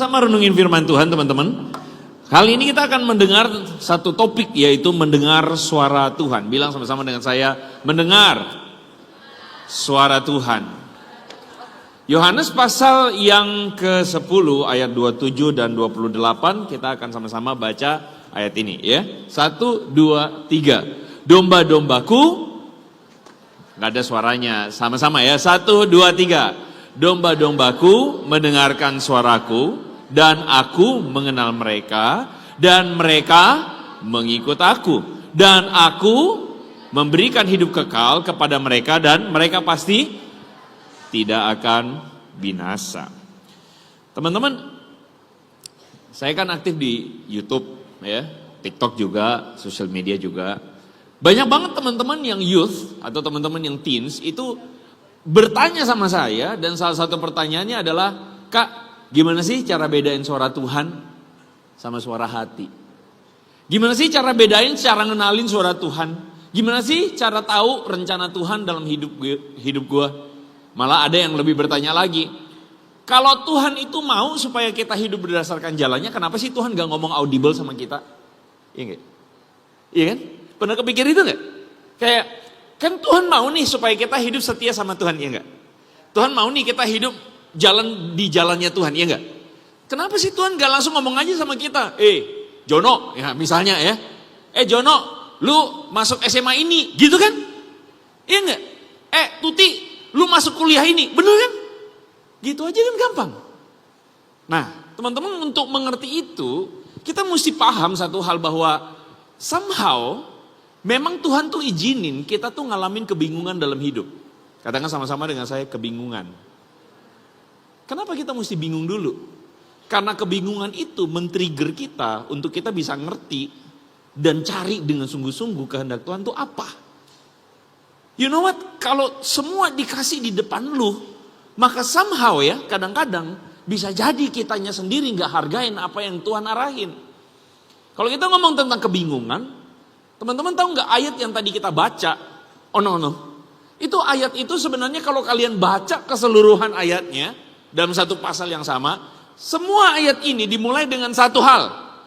sama-sama renungin firman Tuhan, teman-teman. Kali ini kita akan mendengar satu topik, yaitu mendengar suara Tuhan. Bilang sama-sama dengan saya, mendengar suara Tuhan. Yohanes pasal yang ke-10 ayat 27 dan 28, kita akan sama-sama baca ayat ini ya. 1, 2, 3. Domba-dombaku, gak ada suaranya, sama-sama ya. 1, 2, 3. Domba-dombaku mendengarkan suaraku, dan aku mengenal mereka, dan mereka mengikut aku. Dan aku memberikan hidup kekal kepada mereka, dan mereka pasti tidak akan binasa. Teman-teman, saya kan aktif di YouTube, ya, TikTok juga, sosial media juga. Banyak banget teman-teman yang youth atau teman-teman yang teens itu bertanya sama saya, dan salah satu pertanyaannya adalah, Kak, gimana sih cara bedain suara Tuhan sama suara hati? Gimana sih cara bedain, cara ngenalin suara Tuhan? Gimana sih cara tahu rencana Tuhan dalam hidup gue? Malah ada yang lebih bertanya lagi, kalau Tuhan itu mau supaya kita hidup berdasarkan jalannya, kenapa sih Tuhan gak ngomong audible sama kita? Iya gak? Iya kan? Pernah kepikir itu gak? Kayak, kan Tuhan mau nih supaya kita hidup setia sama Tuhan, ya enggak? Tuhan mau nih kita hidup di jalannya Tuhan, ya enggak? Kenapa sih Tuhan gak langsung ngomong aja sama kita? Jono, ya misalnya ya. Jono, lu masuk SMA ini, gitu kan? Iya enggak? Tuti, lu masuk kuliah ini, bener kan? Gitu aja kan gampang. Nah, teman-teman, untuk mengerti itu, kita mesti paham satu hal, bahwa somehow memang Tuhan tuh izinin kita tuh ngalamin kebingungan dalam hidup. Katakan sama-sama dengan saya, kebingungan. Kenapa kita mesti bingung dulu? Karena kebingungan itu men-trigger kita untuk kita bisa ngerti dan cari dengan sungguh-sungguh kehendak Tuhan tuh apa. You know what? Kalau semua dikasih di depan lu, maka somehow ya, kadang-kadang bisa jadi kitanya sendiri gak hargain apa yang Tuhan arahin. Kalau kita ngomong tentang kebingungan, teman-teman tahu nggak ayat yang tadi kita baca? Oh no. Itu ayat itu sebenarnya kalau kalian baca keseluruhan ayatnya dalam satu pasal yang sama, semua ayat ini dimulai dengan satu hal,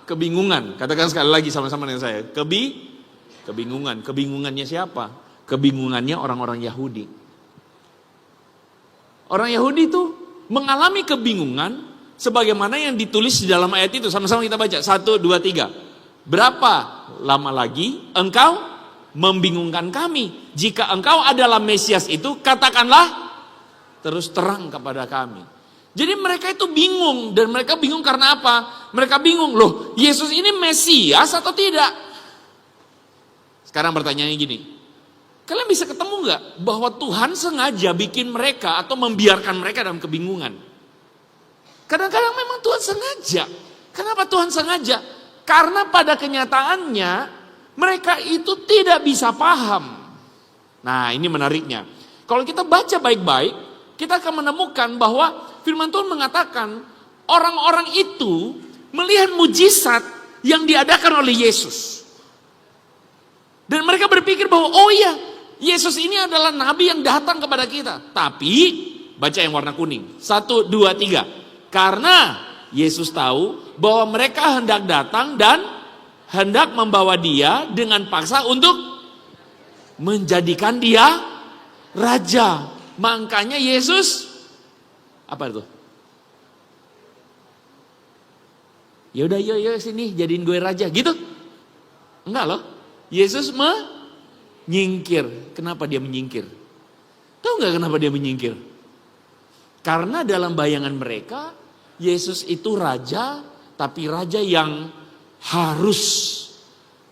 kebingungan. Katakan sekali lagi sama-sama dengan saya, kebingungan. Kebingungannya siapa? Kebingungannya orang-orang Yahudi. Orang Yahudi itu mengalami kebingungan sebagaimana yang ditulis di dalam ayat itu. Sama-sama kita baca, 1, 2, 3. Berapa lama lagi engkau membingungkan kami? Jika engkau adalah Mesias itu, katakanlah terus terang kepada kami. Jadi mereka itu bingung, dan mereka bingung karena apa? Mereka bingung, loh, Yesus ini Mesias atau tidak? Sekarang pertanyaannya gini, kalian bisa ketemu gak bahwa Tuhan sengaja bikin mereka atau membiarkan mereka dalam kebingungan? Kadang-kadang memang Tuhan sengaja. Kenapa Tuhan sengaja? Karena pada kenyataannya mereka itu tidak bisa paham. Nah, ini menariknya. Kalau kita baca baik-baik, kita akan menemukan bahwa firman Tuhan mengatakan orang-orang itu melihat mujizat yang diadakan oleh Yesus. Dan mereka berpikir bahwa oh iya, Yesus ini adalah nabi yang datang kepada kita. Tapi baca yang warna kuning. 1, 2, 3. Karena Yesus tahu bahwa mereka hendak datang dan hendak membawa dia dengan paksa untuk menjadikan dia raja. Makanya Yesus apa itu? Yaudah, yuk sini jadiin gue raja, gitu? Enggak loh. Yesus menyingkir. Kenapa dia menyingkir? Tahu nggak kenapa dia menyingkir? Karena dalam bayangan mereka Yesus itu raja, tapi raja yang harus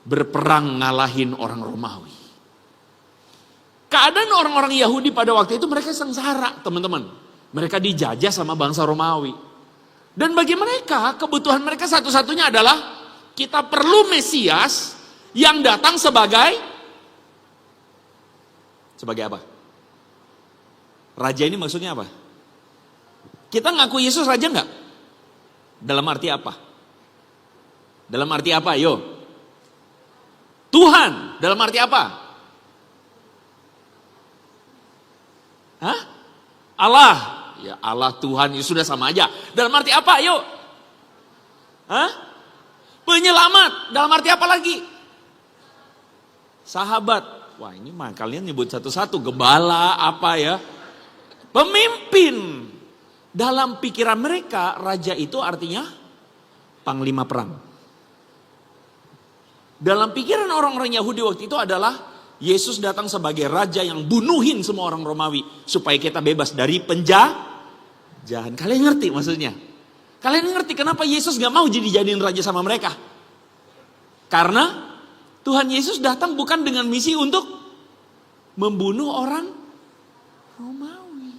berperang ngalahin orang Romawi. Keadaan orang-orang Yahudi pada waktu itu mereka sengsara, teman-teman. Mereka dijajah sama bangsa Romawi. Dan bagi mereka, kebutuhan mereka satu-satunya adalah kita perlu Mesias yang datang sebagai apa? Raja ini maksudnya apa? Kita ngaku Yesus raja enggak? Dalam arti apa? Dalam arti apa? Yo. Tuhan, dalam arti apa? Hah? Allah. Ya Allah, Tuhan, itu sudah sama aja. Dalam arti apa? Yuk. Hah? Penyelamat. Dalam arti apa lagi? Sahabat. Wah, ini mah kalian nyebut satu-satu. Gembala apa ya? Pemimpin. Dalam pikiran mereka, raja itu artinya panglima perang. Dalam pikiran orang-orang Yahudi waktu itu adalah Yesus datang sebagai raja yang bunuhin semua orang Romawi supaya kita bebas dari penjajahan. Kalian ngerti maksudnya? Kalian ngerti kenapa Yesus gak mau jadiin raja sama mereka? Karena Tuhan Yesus datang bukan dengan misi untuk membunuh orang Romawi.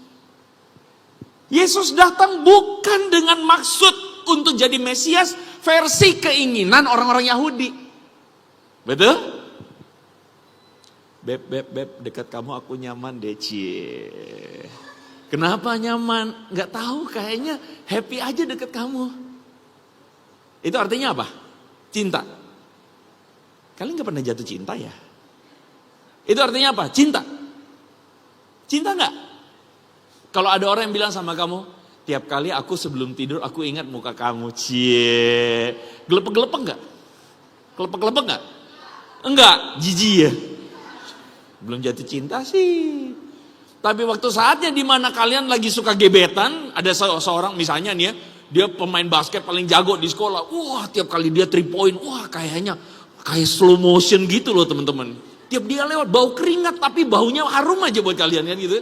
Yesus datang bukan dengan maksud untuk jadi Mesias versi keinginan orang-orang Yahudi. Betul? Beb, dekat kamu aku nyaman deh, cie. Kenapa nyaman? Gak tahu, kayaknya happy aja deket kamu. Itu artinya apa? Cinta. Kalian gak pernah jatuh cinta ya? Itu artinya apa? Cinta. Cinta gak? Kalau ada orang yang bilang sama kamu, tiap kali aku sebelum tidur aku ingat muka kamu, cie. Gelepek-gelepek gak? Gelepek-gelepek gak? Enggak, jijik ya. Belum jatuh cinta sih. Tapi waktu saatnya dimana kalian lagi suka gebetan, ada seorang misalnya nih ya, dia pemain basket paling jago di sekolah. Wah, tiap kali dia 3 point, wah kayaknya kayak slow motion gitu loh teman-teman. Tiap dia lewat bau keringat tapi baunya harum aja buat kalian kan gitu.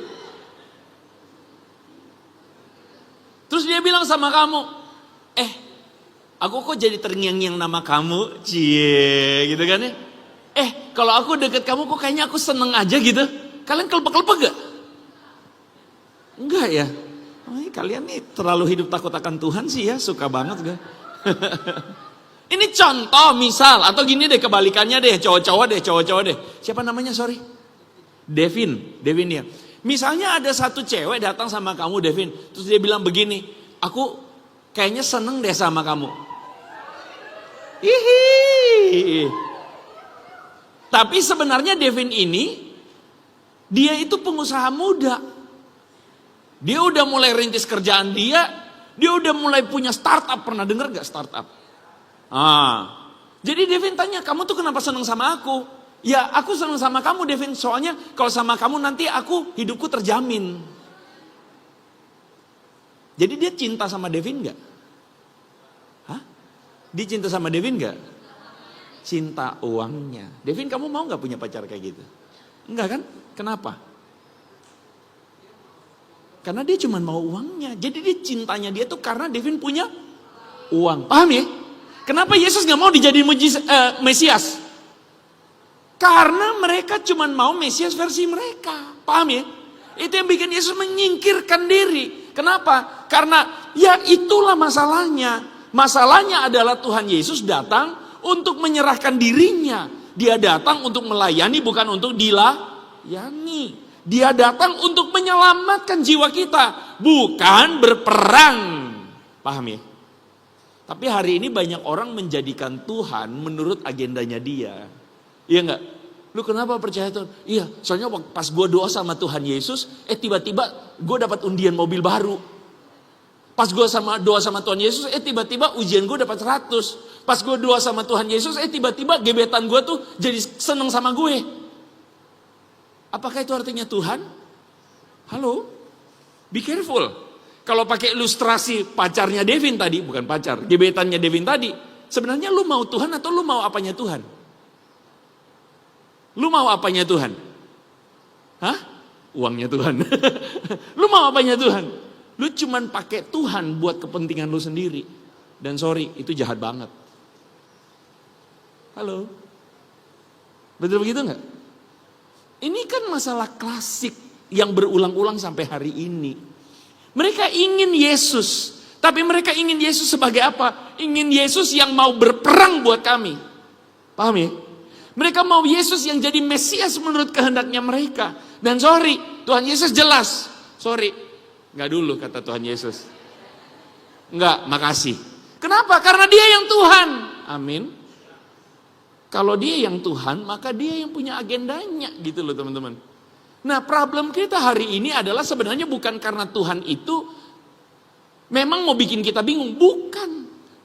Terus dia bilang sama kamu, aku kok jadi terngiang-ngiang nama kamu, cie, gitu kan ya. Kalau aku deket kamu kok kayaknya aku seneng aja gitu. Kalian kelepek-kelepek gak? Enggak ya. Kalian nih terlalu hidup takut akan Tuhan sih ya, suka banget gak? Ini contoh misal, atau gini deh kebalikannya deh, cowok-cowok deh. Siapa namanya sorry? Devin ya. Misalnya ada satu cewek datang sama kamu Devin, terus dia bilang begini, aku kayaknya seneng deh sama kamu. Hihi. Tapi sebenarnya Devin ini, dia itu pengusaha muda. Dia udah mulai rintis kerjaan dia udah mulai punya startup, pernah denger gak startup? Jadi Devin tanya, kamu tuh kenapa seneng sama aku? Ya aku seneng sama kamu Devin, soalnya kalau sama kamu nanti hidupku terjamin. Jadi dia cinta sama Devin gak? Hah? Dia cinta sama Devin gak? Cinta uangnya. Devin, kamu mau gak punya pacar kayak gitu? Enggak kan? Kenapa? Karena dia cuma mau uangnya. Jadi dia cintanya dia tuh karena Devin punya uang. Paham ya? Kenapa Yesus gak mau dijadiin Mesias? Karena mereka cuma mau Mesias versi mereka. Paham ya? Itu yang bikin Yesus menyingkirkan diri. Kenapa? Karena ya itulah masalahnya. Masalahnya adalah Tuhan Yesus datang untuk menyerahkan dirinya. Dia datang untuk melayani, bukan untuk dilayani. Dia datang untuk menyelamatkan jiwa kita, bukan berperang. Paham ya? Tapi hari ini banyak orang menjadikan Tuhan menurut agendanya dia. Iya enggak? Lu kenapa percaya Tuhan? Iya, soalnya pas gue doa sama Tuhan Yesus, tiba-tiba gue dapat undian mobil baru. Pas gue doa sama Tuhan Yesus, tiba-tiba ujian gue dapat 100. Pas gue doa sama Tuhan Yesus, tiba-tiba gebetan gue tuh jadi seneng sama gue. Apakah itu artinya Tuhan? Halo? Be careful. Kalau pakai ilustrasi pacarnya Devin tadi, bukan pacar, gebetannya Devin tadi. Sebenarnya lu mau Tuhan atau lu mau apanya Tuhan? Lu mau apanya Tuhan? Hah? Uangnya Tuhan. Lu mau apanya Tuhan? Lu cuman pakai Tuhan buat kepentingan lu sendiri. Dan sorry, itu jahat banget. Halo? Betul begitu enggak? Ini kan masalah klasik yang berulang-ulang sampai hari ini. Mereka ingin Yesus, tapi mereka ingin Yesus sebagai apa? Ingin Yesus yang mau berperang buat kami. Paham ya? Mereka mau Yesus yang jadi Mesias menurut kehendaknya mereka. Dan sorry, Tuhan Yesus jelas. Sorry, enggak dulu kata Tuhan Yesus. Enggak, makasih. Kenapa? Karena dia yang Tuhan. Amin. Kalau dia yang Tuhan, maka dia yang punya agendanya gitu loh teman-teman. Nah problem kita hari ini adalah sebenarnya bukan karena Tuhan itu memang mau bikin kita bingung. Bukan.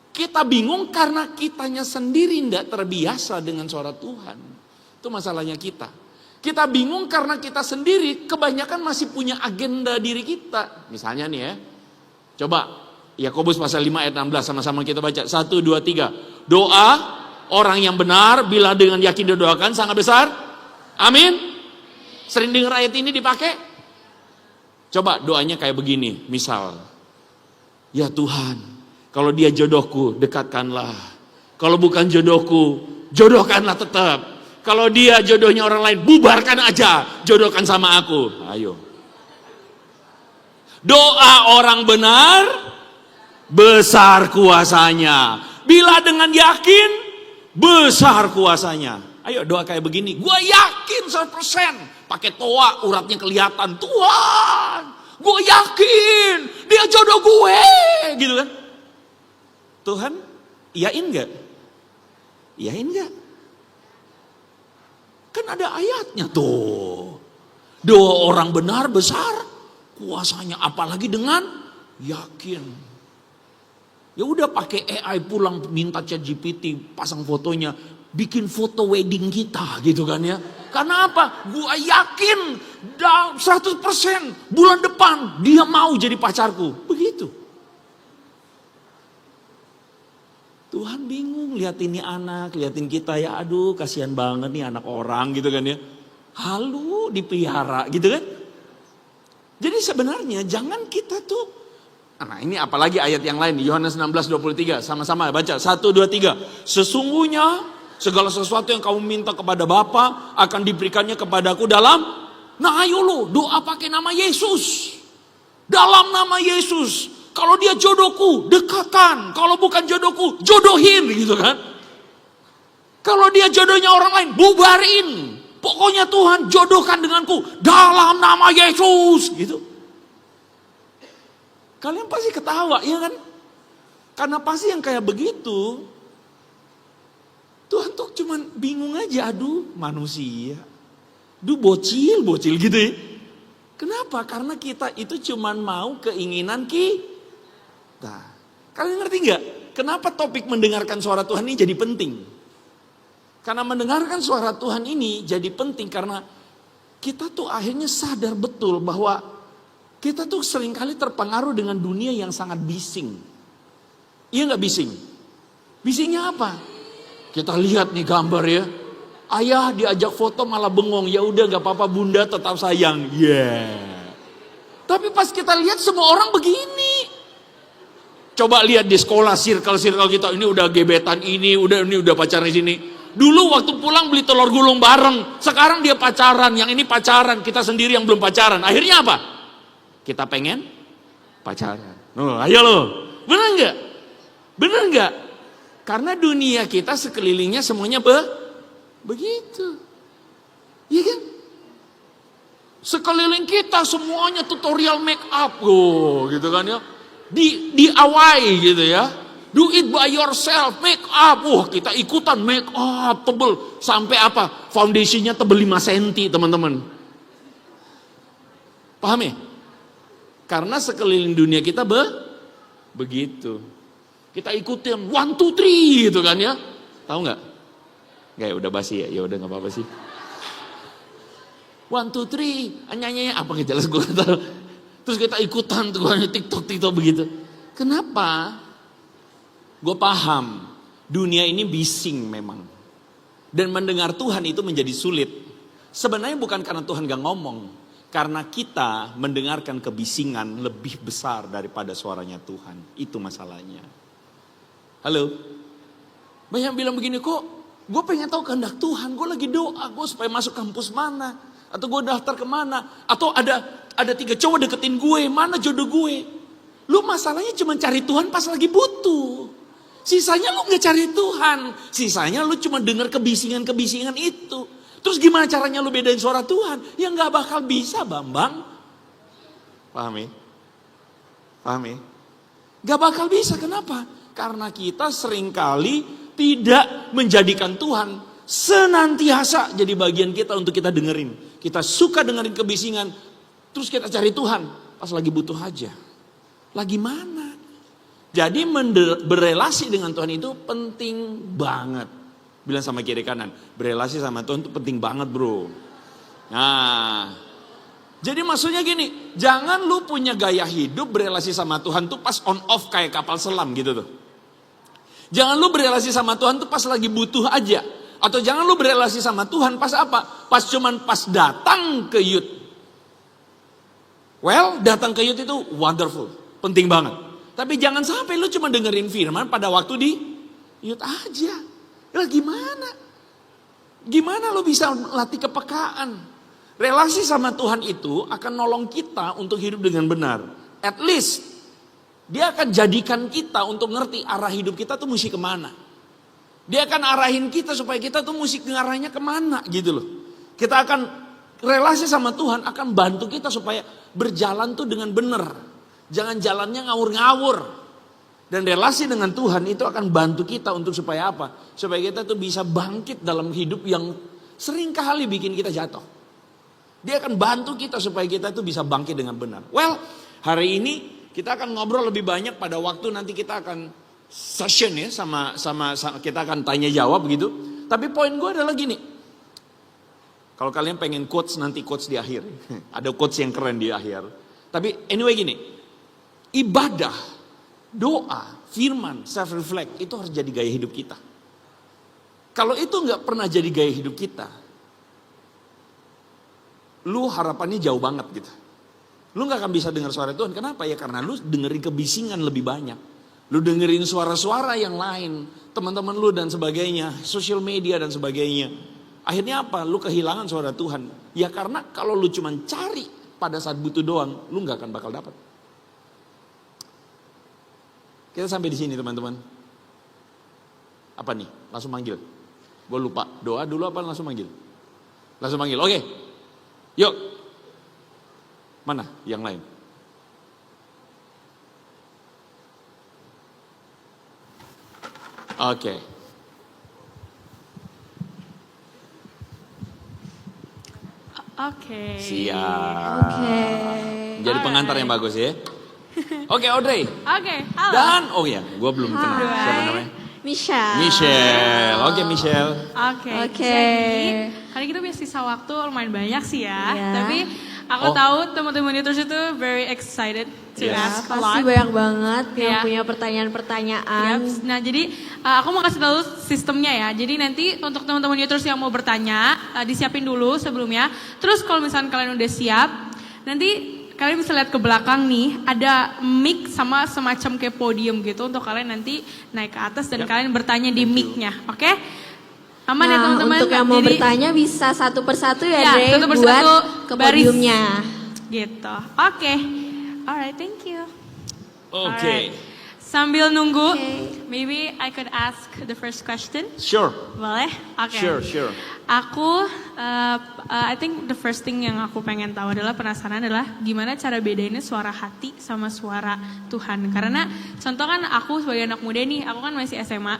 Kita bingung karena kitanya sendiri tidak terbiasa dengan suara Tuhan. Itu masalahnya kita. Kita bingung karena kita sendiri kebanyakan masih punya agenda diri kita. Misalnya nih ya, coba Yakobus pasal 5 ayat 16 sama-sama kita baca. 1, 2, 3. Doa orang yang benar bila dengan yakin didoakan sangat besar. Amin. Sering dengar ayat ini dipakai? Coba doanya kayak begini. Misal, ya Tuhan, kalau dia jodohku, dekatkanlah. Kalau bukan jodohku, jodohkanlah tetap. Kalau dia jodohnya orang lain, bubarkan aja. Jodohkan sama aku. Ayo. Doa orang benar, besar kuasanya. Bila dengan yakin, besar kuasanya. Ayo doa kayak begini. Gue yakin 100%. Pakai toa, uratnya kelihatan. Tuhan, gue yakin dia jodoh gue. Gitu kan. Tuhan, iyain gak? Iyain gak? Kan ada ayatnya tuh. Doa orang benar besar kuasanya, apalagi dengan yakin. Ya udah pakai AI pulang, minta ChatGPT, pasang fotonya, bikin foto wedding kita gitu kan ya. Karena apa? Gua yakin 100% bulan depan dia mau jadi pacarku. Begitu. Tuhan bingung lihat ini anak, liatin kita ya, aduh kasihan banget nih anak orang gitu kan ya. Halu dipelihara gitu kan. Jadi sebenarnya jangan kita tuh, nah ini apalagi ayat yang lain, Yohanes 16:23, sama-sama baca, 1, 2, 3. Sesungguhnya segala sesuatu yang kamu minta kepada Bapa akan diberikannya kepadaku dalam, nah ayo lo doa pakai nama Yesus. Dalam nama Yesus. Kalau dia jodohku, dekatkan. Kalau bukan jodohku, jodohin gitu kan. Kalau dia jodohnya orang lain, bubarin. Pokoknya Tuhan jodohkan denganku dalam nama Yesus gitu. Kalian pasti ketawa ya kan? Karena pasti yang kayak begitu, Tuhan tuh cuman bingung aja, aduh manusia. Duh bocil gitu ya. Kenapa? Karena kita itu cuman mau keinginan kita. Kalian ngerti nggak? Kenapa topik mendengarkan suara Tuhan ini jadi penting? Karena mendengarkan suara Tuhan ini jadi penting karena kita tuh akhirnya sadar betul bahwa kita tuh seringkali terpengaruh dengan dunia yang sangat bising. Iya nggak bising? Bisingnya apa? Kita lihat nih gambar ya. Ayah diajak foto malah bengong. Ya udah nggak apa-apa bunda tetap sayang. Tapi pas kita lihat semua orang begini. Coba lihat di sekolah circle kita, ini udah gebetan ini udah pacaran di sini. Dulu waktu pulang beli telur gulung bareng, sekarang dia pacaran, yang ini pacaran, kita sendiri yang belum pacaran. Akhirnya apa? Kita pengen pacaran. Ayo lo, bener nggak? Bener nggak? Karena dunia kita sekelilingnya semuanya begitu, iya kan? Sekeliling kita semuanya tutorial make up, gitu kan ya? DIY gitu ya. Do it by yourself, make up. Wah, kita ikutan make up tebel sampai apa? Foundationnya tebel 5 cm, teman-teman. Paham ya? Karena sekeliling dunia kita begitu. Kita ikutin 1, 2, 3 gitu kan ya. Tahu nggak? Nggak ya, udah basi ya. Ya udah nggak apa-apa sih. 1, 2, 3, nyanyi apa nggak jelas gue tahu. Terus kita ikutan tuh TikTok begitu. Kenapa? Gue paham, dunia ini bising memang. Dan mendengar Tuhan itu menjadi sulit. Sebenarnya bukan karena Tuhan gak ngomong. Karena kita mendengarkan kebisingan lebih besar daripada suaranya Tuhan. Itu masalahnya. Halo? Banyak bilang begini, kok gue pengen tahu kehendak Tuhan. Gue lagi doa, gue supaya masuk kampus mana. Atau gue daftar kemana. Atau ada 3 cowok deketin gue, mana jodoh gue. Lu masalahnya cuma cari Tuhan pas lagi butuh. Sisanya lu gak cari Tuhan. Sisanya lu cuma dengar kebisingan-kebisingan itu. Terus gimana caranya lu bedain suara Tuhan? Ya gak bakal bisa, Bambang. Paham ya? Paham ya? Gak bakal bisa, kenapa? Karena kita seringkali tidak menjadikan Tuhan senantiasa jadi bagian kita untuk kita dengerin. Kita suka dengerin kebisingan. Terus kita cari Tuhan pas lagi butuh aja. Lagi mana? Jadi berelasi dengan Tuhan itu penting banget. Bilang sama kiri kanan, berelasi sama Tuhan itu penting banget bro. Nah, jadi maksudnya gini, jangan lu punya gaya hidup berelasi sama Tuhan tuh pas on off kayak kapal selam gitu tuh. Jangan lu berelasi sama Tuhan tuh pas lagi butuh aja. Atau jangan lu berelasi sama Tuhan pas apa? Pas datang ke youth. Well, datang ke youth itu wonderful, penting banget. Tapi jangan sampai lu cuma dengerin firman pada waktu di youth aja. Lah gimana? Gimana lu bisa latih kepekaan? Relasi sama Tuhan itu akan nolong kita untuk hidup dengan benar. At least, dia akan jadikan kita untuk ngerti arah hidup kita tuh mesti kemana. Dia akan arahin kita supaya kita tuh mesti ngarahnya kemana gitu loh. Kita akan, relasi sama Tuhan akan bantu kita supaya berjalan tuh dengan benar. Jangan jalannya ngawur-ngawur. Dan relasi dengan Tuhan itu akan bantu kita untuk supaya apa? Supaya kita tuh bisa bangkit dalam hidup yang sering kali bikin kita jatuh. Dia akan bantu kita supaya kita tuh bisa bangkit dengan benar. Well, hari ini kita akan ngobrol lebih banyak pada waktu nanti kita akan session ya sama kita akan tanya jawab gitu. Tapi poin gue adalah gini. Kalau kalian pengen quotes nanti quotes di akhir. Ada quotes yang keren di akhir. Tapi anyway gini. Ibadah, doa, firman, self-reflect itu harus jadi gaya hidup kita. Kalau itu nggak pernah jadi gaya hidup kita, lu harapannya jauh banget gitu. Lu nggak akan bisa dengar suara Tuhan. Kenapa ya? Karena lu dengerin kebisingan lebih banyak. Lu dengerin suara-suara yang lain, teman-teman lu dan sebagainya, sosial media dan sebagainya. Akhirnya apa? Lu kehilangan suara Tuhan. Ya karena kalau lu cuma cari pada saat butuh doang, lu nggak akan bakal dapat. Kita sampai di sini teman-teman. Apa nih? Langsung manggil. Gue lupa. Doa dulu apa langsung manggil? Langsung manggil. Oke. Yuk. Mana yang lain? Oke. Oke. Siap. Oke. Jadi pengantar yang bagus ya. Oke, Audrey. Oke, halo. Dan, oh ya, gue belum kenal. Hai. Siapa namanya? Michelle. Oke, Michelle. Oke. Jadi, hari kita punya sisa waktu lumayan banyak sih ya. Iya. Tapi aku tahu teman-teman itu very excited to Yes. ask a lot. Pasti banyak banget yang Iya. punya pertanyaan-pertanyaan. Yap. Nah jadi aku mau kasih tahu sistemnya ya. Jadi nanti untuk teman-teman YouTubers yang mau bertanya, disiapin dulu sebelumnya. Terus kalau misalnya kalian udah siap, nanti kalian bisa lihat ke belakang nih, ada mic sama semacam kayak podium gitu untuk kalian nanti naik ke atas dan kalian bertanya di mic-nya, oke? Aman ya teman-teman? Untuk yang mau bertanya bisa satu persatu ya, Dre, satu persatu buat ke baris. podiumnya. Gitu, oke. Alright, thank you. Oke. Alright. Sambil nunggu, Oke. maybe I could ask the first question. Sure. Boleh? Oke. Sure. Aku, I think the first thing yang aku pengen tahu adalah penasaran adalah gimana cara bedainnya suara hati sama suara Tuhan. Karena contoh kan aku sebagai anak muda nih, aku kan masih SMA.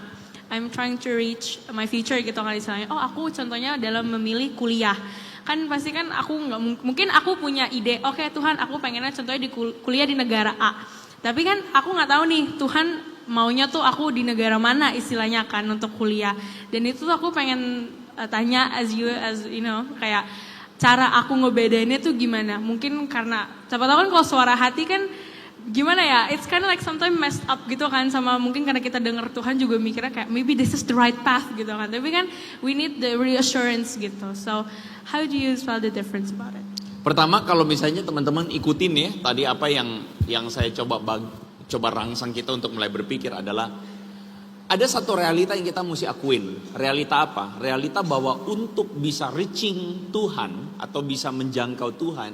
I'm trying to reach my future gitu kan istilahnya. Oh aku contohnya dalam memilih kuliah. Kan pasti kan aku nggak mungkin aku punya ide. Oke Tuhan aku pengennya contohnya di kuliah di negara A. Tapi kan aku nggak tahu nih Tuhan maunya tuh aku di negara mana istilahnya kan untuk kuliah. Dan itu tuh aku pengen tanya as you know kayak cara aku ngebedainnya tuh gimana? Mungkin karena siapa tahu kan kalau suara hati kan gimana ya? It's kind of like sometimes messed up gitu kan sama mungkin karena kita dengar Tuhan juga mikirnya kayak maybe this is the right path gitu kan. Tapi kan we need the reassurance gitu. So how do you spell the difference about it? Pertama kalau misalnya teman-teman ikutin ya tadi apa yang saya coba rangsang kita untuk mulai berpikir adalah ada satu realita yang kita mesti akuin. Realita apa? Realita bahwa untuk bisa reaching Tuhan atau bisa menjangkau Tuhan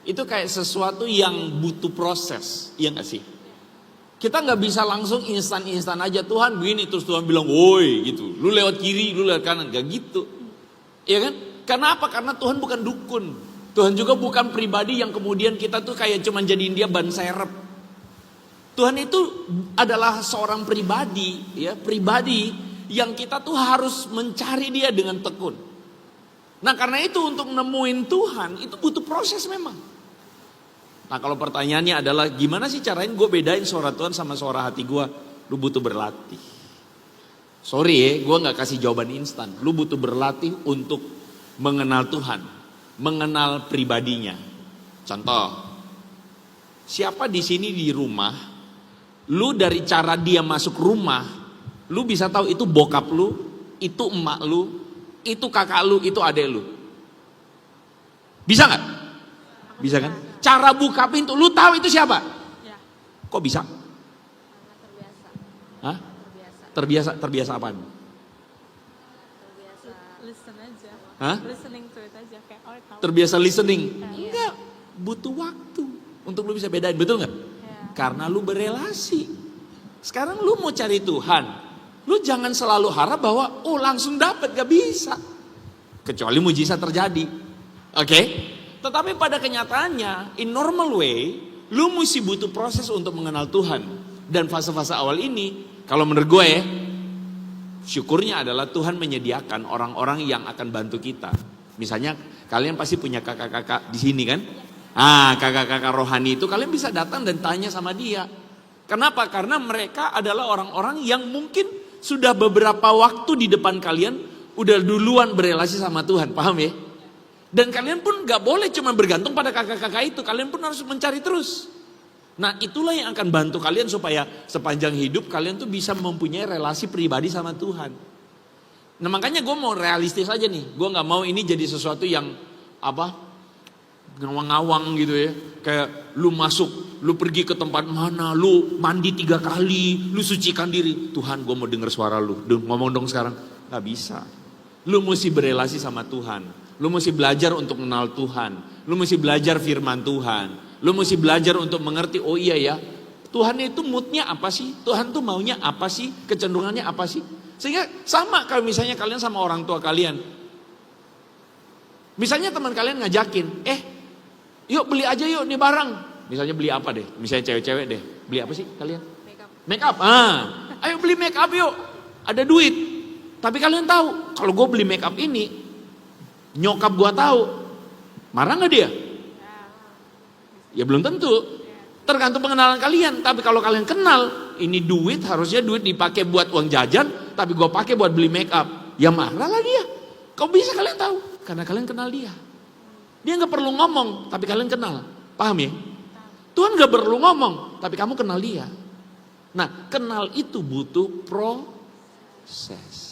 itu kayak sesuatu yang butuh proses, iya gak sih? Kita gak bisa langsung instan-instan aja Tuhan begini terus Tuhan bilang woi gitu. Lu lewat kiri, lu lewat kanan, gak gitu. Iya kan? Karena apa? Karena Tuhan bukan dukun. Tuhan juga bukan pribadi yang kemudian kita tuh kayak cuman jadiin dia ban serep. Tuhan itu adalah seorang pribadi, ya pribadi yang kita tuh harus mencari dia dengan tekun. Nah karena itu untuk nemuin Tuhan itu butuh proses memang. Nah kalau pertanyaannya adalah gimana sih caranya gue bedain suara Tuhan sama suara hati gue? Lu butuh berlatih. Sorry ya, gue gak kasih jawaban instan. Lu butuh berlatih untuk mengenal Tuhan, mengenal pribadinya. Contoh, siapa di sini di rumah, lu dari cara dia masuk rumah, lu bisa tahu itu bokap lu, itu emak lu, itu kakak lu, itu adek lu. Bisa gak? Bisa kan? Cara buka pintu, lu tahu itu siapa? Ya. Kok bisa? Terbiasa. Hah? Terbiasa apaan? Listen aja. Hah? Listening to it aja kayak tahu. Terbiasa listening? Enggak, butuh waktu untuk lu bisa bedain, betul nggak? Karena lu berelasi. Sekarang lu mau cari Tuhan, lu jangan selalu harap bahwa langsung dapat, gak bisa. Kecuali mujizat terjadi, oke? Tetapi pada kenyataannya, in normal way, lu mesti butuh proses untuk mengenal Tuhan. Dan fase-fase awal ini, kalau menurut gue ya, syukurnya adalah Tuhan menyediakan orang-orang yang akan bantu kita. Misalnya kalian pasti punya kakak-kakak di sini kan? Kakak-kakak rohani itu kalian bisa datang dan tanya sama dia. Kenapa? Karena mereka adalah orang-orang yang mungkin sudah beberapa waktu di depan kalian udah duluan berelasi sama Tuhan, paham ya? Dan kalian pun gak boleh cuma bergantung pada kakak-kakak itu, kalian pun harus mencari terus. Nah itulah yang akan bantu kalian supaya sepanjang hidup kalian tuh bisa mempunyai relasi pribadi sama Tuhan. Nah makanya gue mau realistis aja nih, gue gak mau ini jadi sesuatu yang ngawang-ngawang gitu ya. Kayak lu masuk, lu pergi ke tempat mana, lu mandi 3 kali, lu sucikan diri. Tuhan gue mau denger suara lu, ngomong dong sekarang. Gak bisa. Lu mesti berelasi sama Tuhan. Lu mesti belajar untuk mengenal Tuhan. Lu mesti belajar firman Tuhan. Lu mesti belajar untuk mengerti, oh iya ya, Tuhan itu moodnya apa sih? Tuhan tuh maunya apa sih? Kecenderungannya apa sih? Sehingga sama kalau misalnya kalian sama orang tua kalian. Misalnya teman kalian ngajakin, yuk beli aja yuk nih barang. Misalnya beli apa deh? Misalnya cewek-cewek deh. Beli apa sih kalian? Make up. Ayo beli make up yuk. Ada duit. Tapi kalian tahu, kalau gue beli make up ini, nyokap gue tahu, marah nggak dia? Ya belum tentu. Tergantung pengenalan kalian. Tapi kalau kalian kenal, ini duit harusnya duit dipakai buat uang jajan, tapi gue pakai buat beli make up. Ya marah lah dia. Kok bisa kalian tahu? Karena kalian kenal dia. Dia nggak perlu ngomong, tapi kalian kenal. Paham ya? Tuhan nggak perlu ngomong, tapi kamu kenal dia. Nah, kenal itu butuh proses.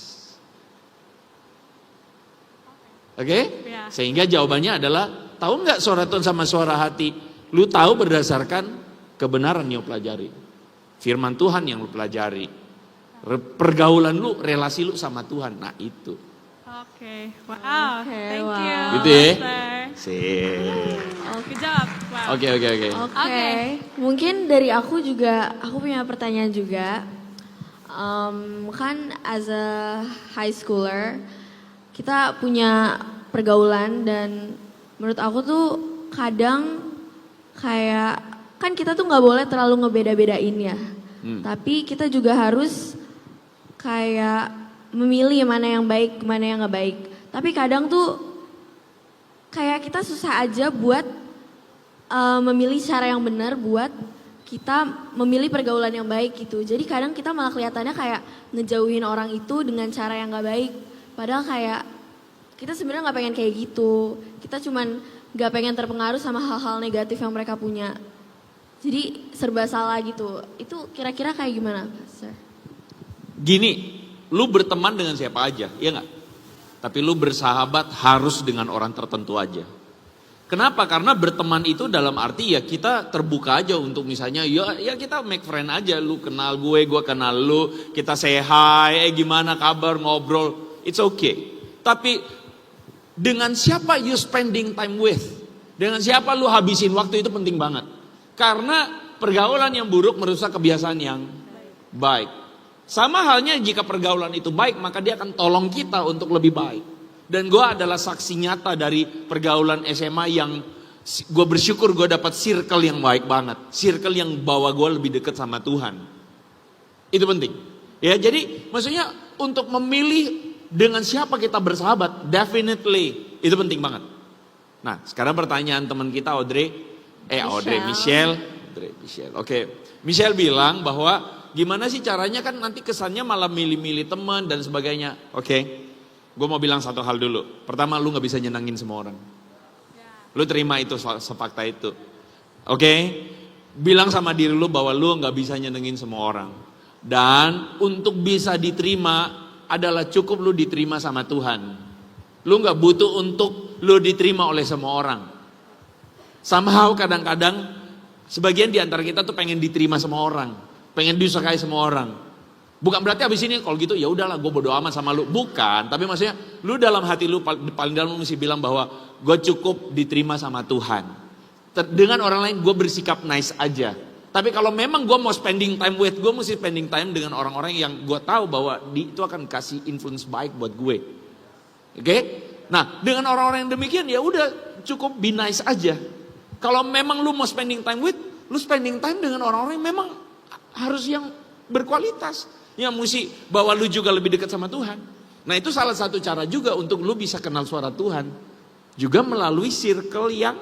Oke? Ya. Sehingga jawabannya adalah, tahu nggak suara Tuhan sama suara hati? Lu tahu berdasarkan kebenaran yang lu pelajari. Firman Tuhan yang lu pelajari. Pergaulan lu, relasi lu sama Tuhan. Nah itu. Oke, wow, Oke, thank wow. you. Gitu ya? Pastor. Sip. Good job. Wow. Oke. Oke, mungkin dari aku juga, aku punya pertanyaan juga. Kan as a high schooler, kita punya pergaulan dan menurut aku tuh kadang kayak, kan kita tuh gak boleh terlalu ngebeda-bedain ya. Tapi kita juga harus kayak memilih mana yang baik, mana yang gak baik. Tapi kadang tuh kayak kita susah aja buat memilih cara yang benar buat kita memilih pergaulan yang baik gitu. Jadi kadang kita malah kelihatannya kayak ngejauhin orang itu dengan cara yang gak baik. Padahal kayak kita sebenarnya gak pengen kayak gitu. Kita cuman gak pengen terpengaruh sama hal-hal negatif yang mereka punya. Jadi serba salah gitu. Itu kira-kira kayak gimana, Pastor? Gini, lu berteman dengan siapa aja, ya nggak? Tapi lu bersahabat harus dengan orang tertentu aja. Kenapa? Karena berteman itu dalam arti ya kita terbuka aja untuk misalnya ya kita make friend aja. Lu kenal gue kenal lu. Kita say hi, gimana kabar, ngobrol. It's okay. Tapi dengan siapa you spending time with? Dengan siapa lu habisin waktu itu penting banget. Karena pergaulan yang buruk merusak kebiasaan yang baik. Sama halnya jika pergaulan itu baik, maka dia akan tolong kita untuk lebih baik. Dan gue adalah saksi nyata dari pergaulan SMA yang gue bersyukur gue dapat circle yang baik banget. Circle yang bawa gue lebih dekat sama Tuhan. Itu penting. Ya, jadi maksudnya untuk memilih dengan siapa kita bersahabat, definitely itu penting banget. Nah, sekarang pertanyaan teman kita Audrey, Michelle. Oke, Michelle bilang bahwa gimana sih caranya, kan nanti kesannya malah milih-milih teman dan sebagainya. Oke, gue mau bilang satu hal dulu. Pertama, lu gak bisa nyenangin semua orang. Lu terima itu, sepakta itu. Oke, bilang sama diri lu bahwa lu gak bisa nyenengin semua orang. Dan untuk bisa diterima adalah cukup lu diterima sama Tuhan. Lu gak butuh untuk lu diterima oleh semua orang. Somehow kadang-kadang sebagian di antara kita tuh pengen diterima sama orang, pengen disukai sama orang. Bukan berarti abis ini kalau gitu ya udahlah gue bodo amat sama lu. Bukan, tapi maksudnya lu dalam hati lu paling dalam lu mesti bilang bahwa gue cukup diterima sama Tuhan. Dengan orang lain gue bersikap nice aja. Tapi kalau memang gue mau spending time with, gue mesti spending time dengan orang-orang yang gue tahu bahwa itu akan kasih influence baik buat gue. Oke? Nah, dengan orang-orang yang demikian ya udah cukup be nice aja. Kalau memang lu mau spending time with, lu spending time dengan orang-orang yang memang harus yang berkualitas. Yang mesti bawa lu juga lebih dekat sama Tuhan. Nah itu salah satu cara juga untuk lu bisa kenal suara Tuhan. Juga melalui circle yang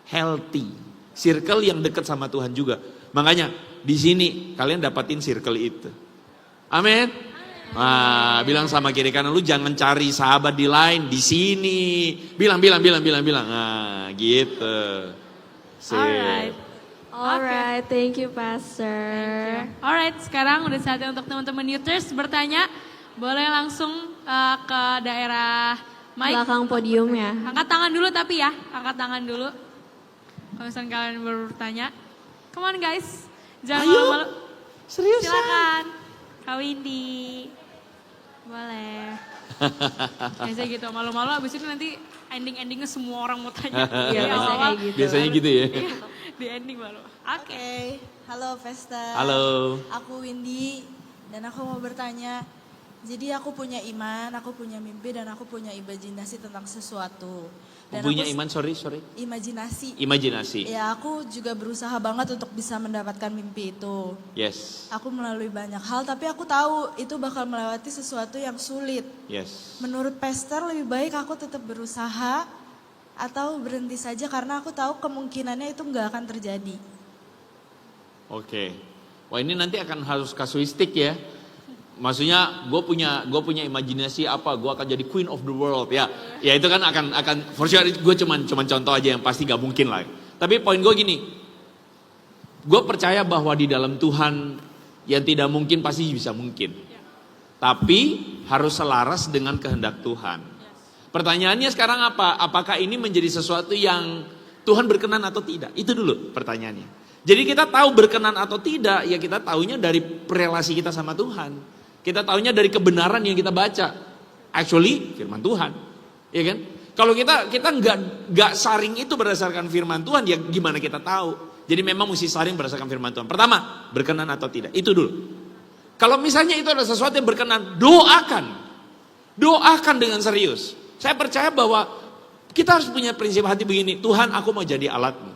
healthy. Circle yang dekat sama Tuhan juga. Makanya di sini kalian dapatin circle itu. Amin. Nah, bilang sama kiri kanan lu jangan cari sahabat di lain, di sini. Bilang. Nah, gitu. Alright, thank you Pastor. Alright, sekarang udah saatnya untuk teman-teman Youthers bertanya. Boleh langsung ke daerah mic. Belakang podium ya. Angkat tangan dulu tapi ya, angkat tangan dulu. Kalau misalnya kalian bertanya, come on guys, jangan malu-malu. Serius? Silakan, Kak Windy, boleh. Biasanya gitu, malu-malu abis itu nanti ending-endingnya semua orang mau tanya. Iya, biasanya kayak gitu. Biasanya gitu ya. Di ending malu. Oke, halo Vesta. Halo. Aku Windy dan aku mau bertanya. Jadi aku punya iman, aku punya mimpi dan aku punya imajinasi tentang sesuatu. Dan Punya aku, iman, sorry. Imajinasi. Ya aku juga berusaha banget untuk bisa mendapatkan mimpi itu. Yes. Aku melalui banyak hal tapi aku tahu itu bakal melewati sesuatu yang sulit. Yes. Menurut Pastor lebih baik aku tetap berusaha atau berhenti saja karena aku tahu kemungkinannya itu nggak akan terjadi. Oke. Wah ini nanti akan harus kasuistik ya. Maksudnya gue punya imajinasi apa, gue akan jadi queen of the world ya. Ya itu kan akan for sure gue cuman contoh aja yang pasti gak mungkin lah. Tapi poin gue gini, gue percaya bahwa di dalam Tuhan yang tidak mungkin pasti bisa mungkin. Tapi harus selaras dengan kehendak Tuhan. Pertanyaannya sekarang apa? Apakah ini menjadi sesuatu yang Tuhan berkenan atau tidak? Itu dulu pertanyaannya. Jadi kita tahu berkenan atau tidak, ya kita taunya dari relasi kita sama Tuhan. Kita taunya dari kebenaran yang kita baca. Actually firman Tuhan. Ya kan? Kalau kita nggak saring itu berdasarkan firman Tuhan, ya gimana kita tahu? Jadi memang mesti saring berdasarkan firman Tuhan. Pertama, berkenan atau tidak. Itu dulu. Kalau misalnya itu adalah sesuatu yang berkenan, doakan. Doakan dengan serius. Saya percaya bahwa kita harus punya prinsip hati begini. Tuhan, aku mau jadi alatmu.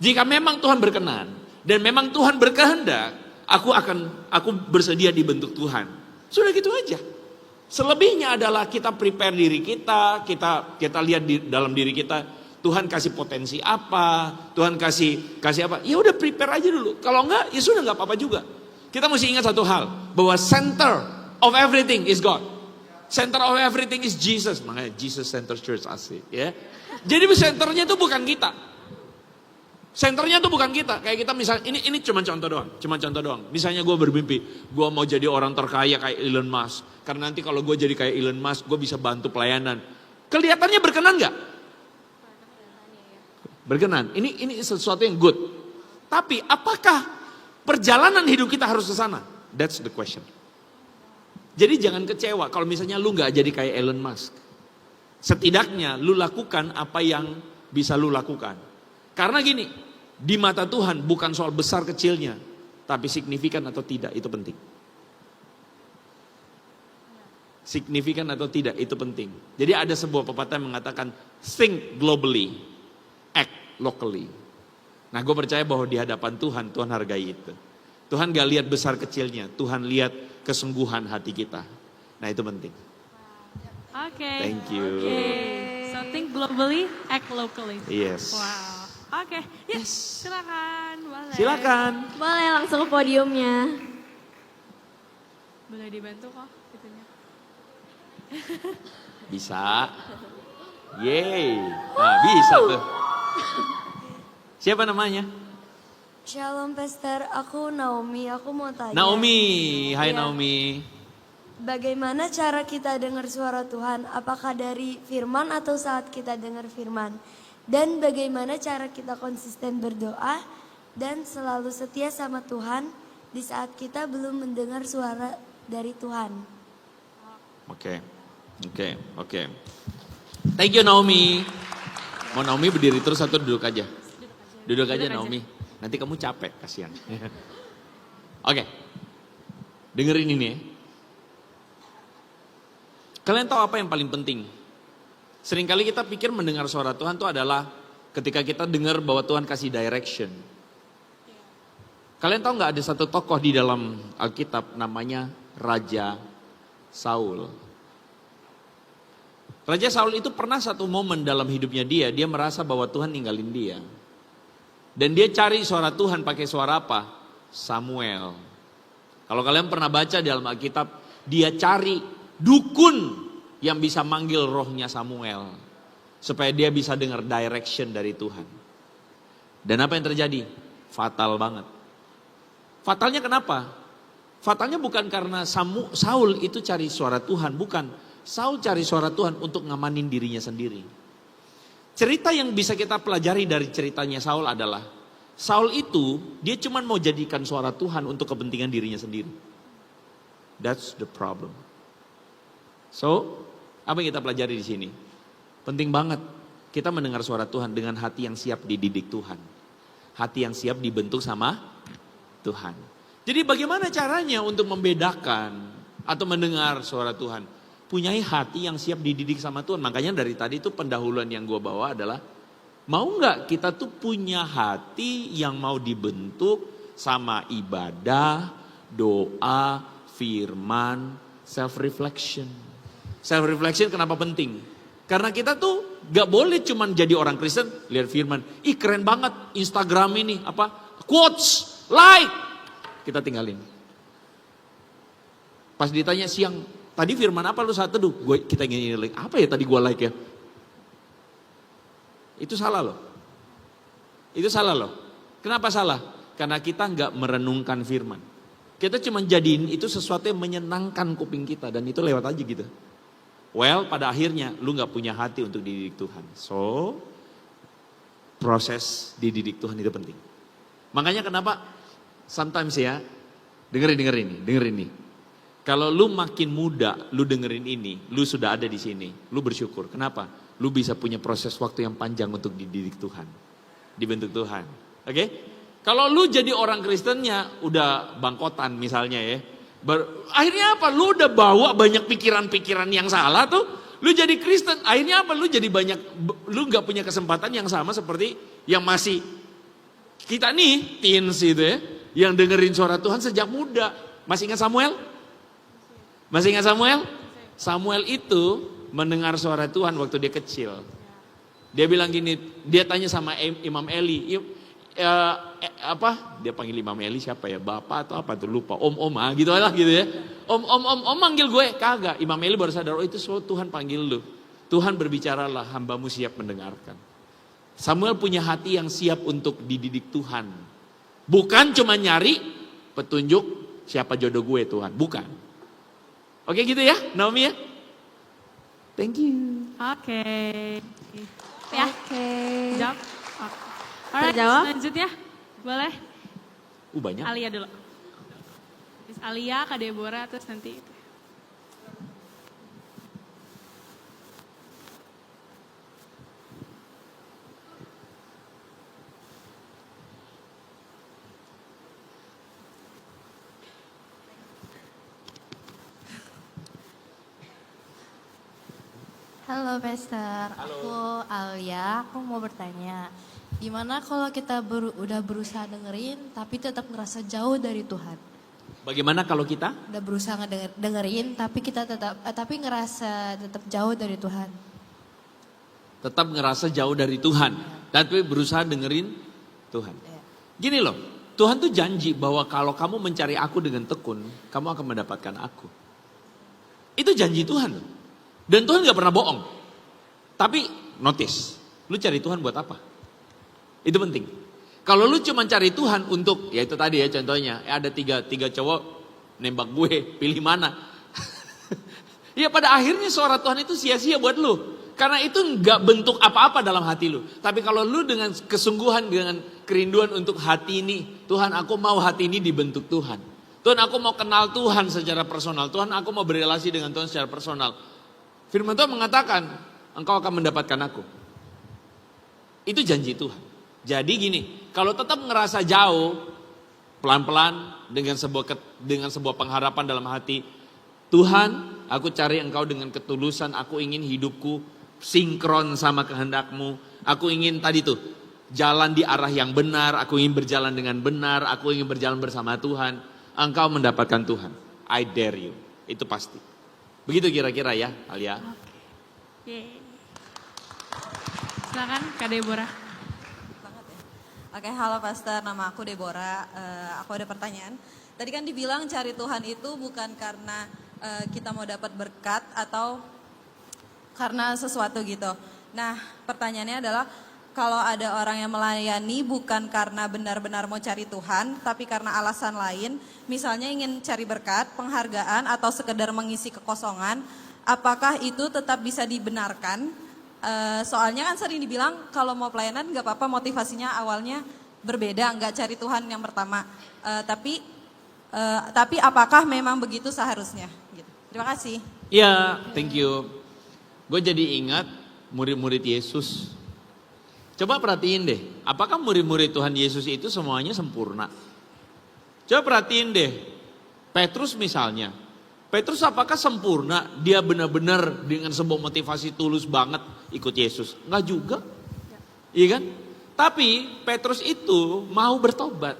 Jika memang Tuhan berkenan dan memang Tuhan berkehendak, aku bersedia dibentuk Tuhan. Sudah gitu aja. Selebihnya adalah kita prepare diri kita lihat di dalam diri kita, Tuhan kasih potensi apa, Tuhan kasih apa. Ya udah prepare aja dulu. Kalau enggak, ya sudah enggak apa-apa juga. Kita mesti ingat satu hal, bahwa center of everything is God. Center of everything is Jesus. Makanya Jesus Center Church asik ya. Jadi senternya itu bukan kita. Senternya tuh bukan kita. Kayak kita misalnya, ini cuma contoh doang. Misalnya gue bermimpi, gue mau jadi orang terkaya kayak Elon Musk. Karena nanti kalau gue jadi kayak Elon Musk, gue bisa bantu pelayanan. Kelihatannya berkenan gak? Berkenan. Ini sesuatu yang good. Tapi apakah perjalanan hidup kita harus ke sana? That's the question. Jadi jangan kecewa kalau misalnya lu gak jadi kayak Elon Musk. Setidaknya lu lakukan apa yang bisa lu lakukan. Karena gini, di mata Tuhan bukan soal besar kecilnya, tapi signifikan atau tidak itu penting. Signifikan atau tidak itu penting. Jadi ada sebuah pepatah yang mengatakan think globally, act locally. Nah gue percaya bahwa di hadapan Tuhan, Tuhan hargai itu. Tuhan gak lihat besar kecilnya, Tuhan lihat kesungguhan hati kita. Nah itu penting. Oke. Thank you. So think globally, act locally. Yes. Wow. Oke, ya silakan, boleh. Silakan. Boleh langsung ke podiumnya. Boleh dibantu kok itunya. Bisa. Yeay. Nah, bisa tuh. Siapa namanya? Shalom Pastor, aku Naomi, aku mau tanya. Naomi. Hai Iya. Naomi. Bagaimana cara kita dengar suara Tuhan? Apakah dari firman atau saat kita dengar firman? Dan bagaimana cara kita konsisten berdoa dan selalu setia sama Tuhan di saat kita belum mendengar suara dari Tuhan? Oke. Thank you Naomi. Mau Naomi berdiri terus atau duduk aja? Duduk aja Naomi. Nanti kamu capek, kasihan. Oke. Dengerin ini ya. Kalian tahu apa yang paling penting? Seringkali kita pikir mendengar suara Tuhan itu adalah ketika kita dengar bahwa Tuhan kasih direction. Kalian tahu nggak ada satu tokoh di dalam Alkitab namanya Raja Saul. Raja Saul itu pernah satu momen dalam hidupnya dia merasa bahwa Tuhan ninggalin dia. Dan dia cari suara Tuhan pakai suara apa? Samuel. Kalau kalian pernah baca di dalam Alkitab, dia cari dukun yang bisa manggil rohnya Samuel. Supaya dia bisa dengar direction dari Tuhan. Dan apa yang terjadi? Fatal banget. Fatalnya kenapa? Fatalnya bukan karena Saul itu cari suara Tuhan, bukan. Saul cari suara Tuhan untuk ngamanin dirinya sendiri. Cerita yang bisa kita pelajari dari ceritanya Saul adalah, Saul itu dia cuma mau jadikan suara Tuhan untuk kepentingan dirinya sendiri. That's the problem. So, apa yang kita pelajari di sini? Penting banget kita mendengar suara Tuhan dengan hati yang siap dididik Tuhan. Hati yang siap dibentuk sama Tuhan. Jadi bagaimana caranya untuk membedakan atau mendengar suara Tuhan? Punyai hati yang siap dididik sama Tuhan. Makanya dari tadi itu pendahuluan yang gue bawa adalah, mau gak kita tuh punya hati yang mau dibentuk sama ibadah, doa, firman, self-reflection. Self-reflection kenapa penting? Karena kita tuh gak boleh cuman jadi orang Kristen, lihat firman, ih keren banget Instagram ini, quotes, like, kita tinggalin. Pas ditanya siang, tadi firman apa lu saat teduh? Kita ingin like, apa ya tadi gue like ya? Itu salah loh. Itu salah loh. Kenapa salah? Karena kita nggak merenungkan firman. Kita cuma jadiin itu sesuatu yang menyenangkan kuping kita dan itu lewat aja gitu. Well, pada akhirnya lu nggak punya hati untuk dididik Tuhan. So, proses dididik Tuhan itu penting. Makanya kenapa sometimes ya, dengerin ini. Kalau lu makin muda, lu dengerin ini, lu sudah ada di sini, lu bersyukur. Kenapa? Lu bisa punya proses waktu yang panjang untuk dididik Tuhan, dibentuk Tuhan. Oke? Kalau lu jadi orang Kristennya udah bangkotan misalnya ya, akhirnya apa? Lu udah bawa banyak pikiran-pikiran yang salah tuh. Lu jadi Kristen, akhirnya apa? Lu jadi lu nggak punya kesempatan yang sama seperti yang masih kita nih, teens itu ya, yang dengerin suara Tuhan sejak muda. Masih ingat Samuel? Masih ingat Samuel? Samuel itu mendengar suara Tuhan waktu dia kecil. Dia bilang gini, dia tanya sama Imam Eli, dia panggil Imam Eli siapa ya? Bapak atau apa tuh lupa. Om gitu lah gitu ya. Om manggil gue, kagak. Imam Eli baru sadar, oh itu Tuhan panggil lu. Tuhan berbicaralah, hambamu siap mendengarkan. Samuel punya hati yang siap untuk dididik Tuhan. Bukan cuma nyari petunjuk siapa jodoh gue Tuhan, bukan. Oke gitu ya, Naomi ya. Thank you. Oke. Ya. Oke. Jawab. Alright, Terjawab? selanjutnya boleh Banyak. Alia dulu. Terus Alia, Kak Deborah, terus nanti itu. Halo Pastor, aku Alia, aku mau bertanya, gimana kalau kita udah berusaha dengerin tapi tetap ngerasa jauh dari Tuhan? Bagaimana kalau kita? Udah berusaha dengerin tapi kita tapi ngerasa tetap jauh dari Tuhan. Tetap ngerasa jauh dari Tuhan. Tapi berusaha dengerin Tuhan. Gini loh, Tuhan tuh janji bahwa kalau kamu mencari aku dengan tekun, kamu akan mendapatkan aku. Itu janji Tuhan loh. Dan Tuhan gak pernah bohong. Tapi notice, lu cari Tuhan buat apa? Itu penting. Kalau lu cuma cari Tuhan untuk, ya itu tadi ya contohnya, ada tiga cowok nembak gue, pilih mana? Ya pada akhirnya suara Tuhan itu sia-sia buat lu. Karena itu nggak bentuk apa-apa dalam hati lu. Tapi kalau lu dengan kesungguhan, dengan kerinduan untuk hati ini, Tuhan aku mau hati ini dibentuk Tuhan. Tuhan aku mau kenal Tuhan secara personal. Tuhan aku mau berrelasi dengan Tuhan secara personal. Firman Tuhan mengatakan, engkau akan mendapatkan aku. Itu janji Tuhan. Jadi gini, kalau tetap ngerasa jauh, pelan-pelan dengan sebuah pengharapan dalam hati, Tuhan, aku cari engkau dengan ketulusan, aku ingin hidupku sinkron sama kehendakmu. Aku ingin tadi tuh, jalan di arah yang benar, aku ingin berjalan dengan benar, aku ingin berjalan bersama Tuhan. Engkau mendapatkan Tuhan. I dare you. Itu pasti. Begitu kira-kira ya, Alia. Yeay. Silakan Kak Deborah. Oke, halo Pastor, nama aku Deborah. Aku ada pertanyaan. Tadi kan dibilang cari Tuhan itu bukan karena kita mau dapat berkat atau karena sesuatu gitu. Nah, pertanyaannya adalah kalau ada orang yang melayani bukan karena benar-benar mau cari Tuhan, tapi karena alasan lain, misalnya ingin cari berkat, penghargaan, atau sekedar mengisi kekosongan, apakah itu tetap bisa dibenarkan? Soalnya kan sering dibilang kalau mau pelayanan nggak apa-apa, motivasinya awalnya berbeda, nggak cari Tuhan yang pertama. Tapi apakah memang begitu seharusnya? Gitu. Terima kasih. Ya, thank you. Gue jadi ingat murid-murid Yesus. Coba perhatiin deh, apakah murid-murid Tuhan Yesus itu semuanya sempurna? Coba perhatiin deh, Petrus misalnya. Petrus apakah sempurna? Dia benar-benar dengan sebuah motivasi tulus banget ikut Yesus? Enggak juga. Iya kan? Tapi Petrus itu mau bertobat.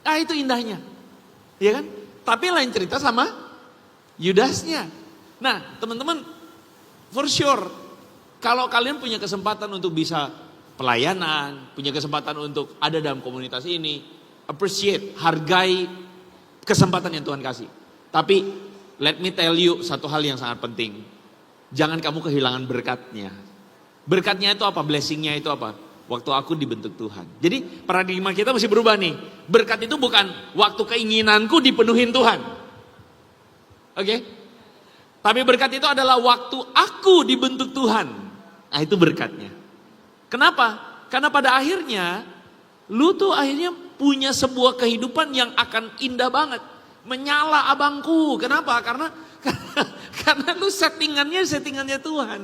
Ah itu indahnya. Iya kan? Tapi lain cerita sama Yudasnya. Nah teman-teman, for sure, kalau kalian punya kesempatan untuk bisa pelayanan, punya kesempatan untuk ada dalam komunitas ini, appreciate, hargai kesempatan yang Tuhan kasih. Tapi let me tell you satu hal yang sangat penting. Jangan kamu kehilangan berkatnya. Berkatnya itu apa? Blessingnya itu apa? Waktu aku dibentuk Tuhan. Jadi paradigma kita mesti berubah nih. Berkat itu bukan waktu keinginanku dipenuhin Tuhan. Oke? Tapi berkat itu adalah waktu aku dibentuk Tuhan. Nah itu berkatnya. Kenapa? Karena pada akhirnya, lu tuh akhirnya punya sebuah kehidupan yang akan indah banget. Menyala abangku. Kenapa? Karena lu settingannya Tuhan.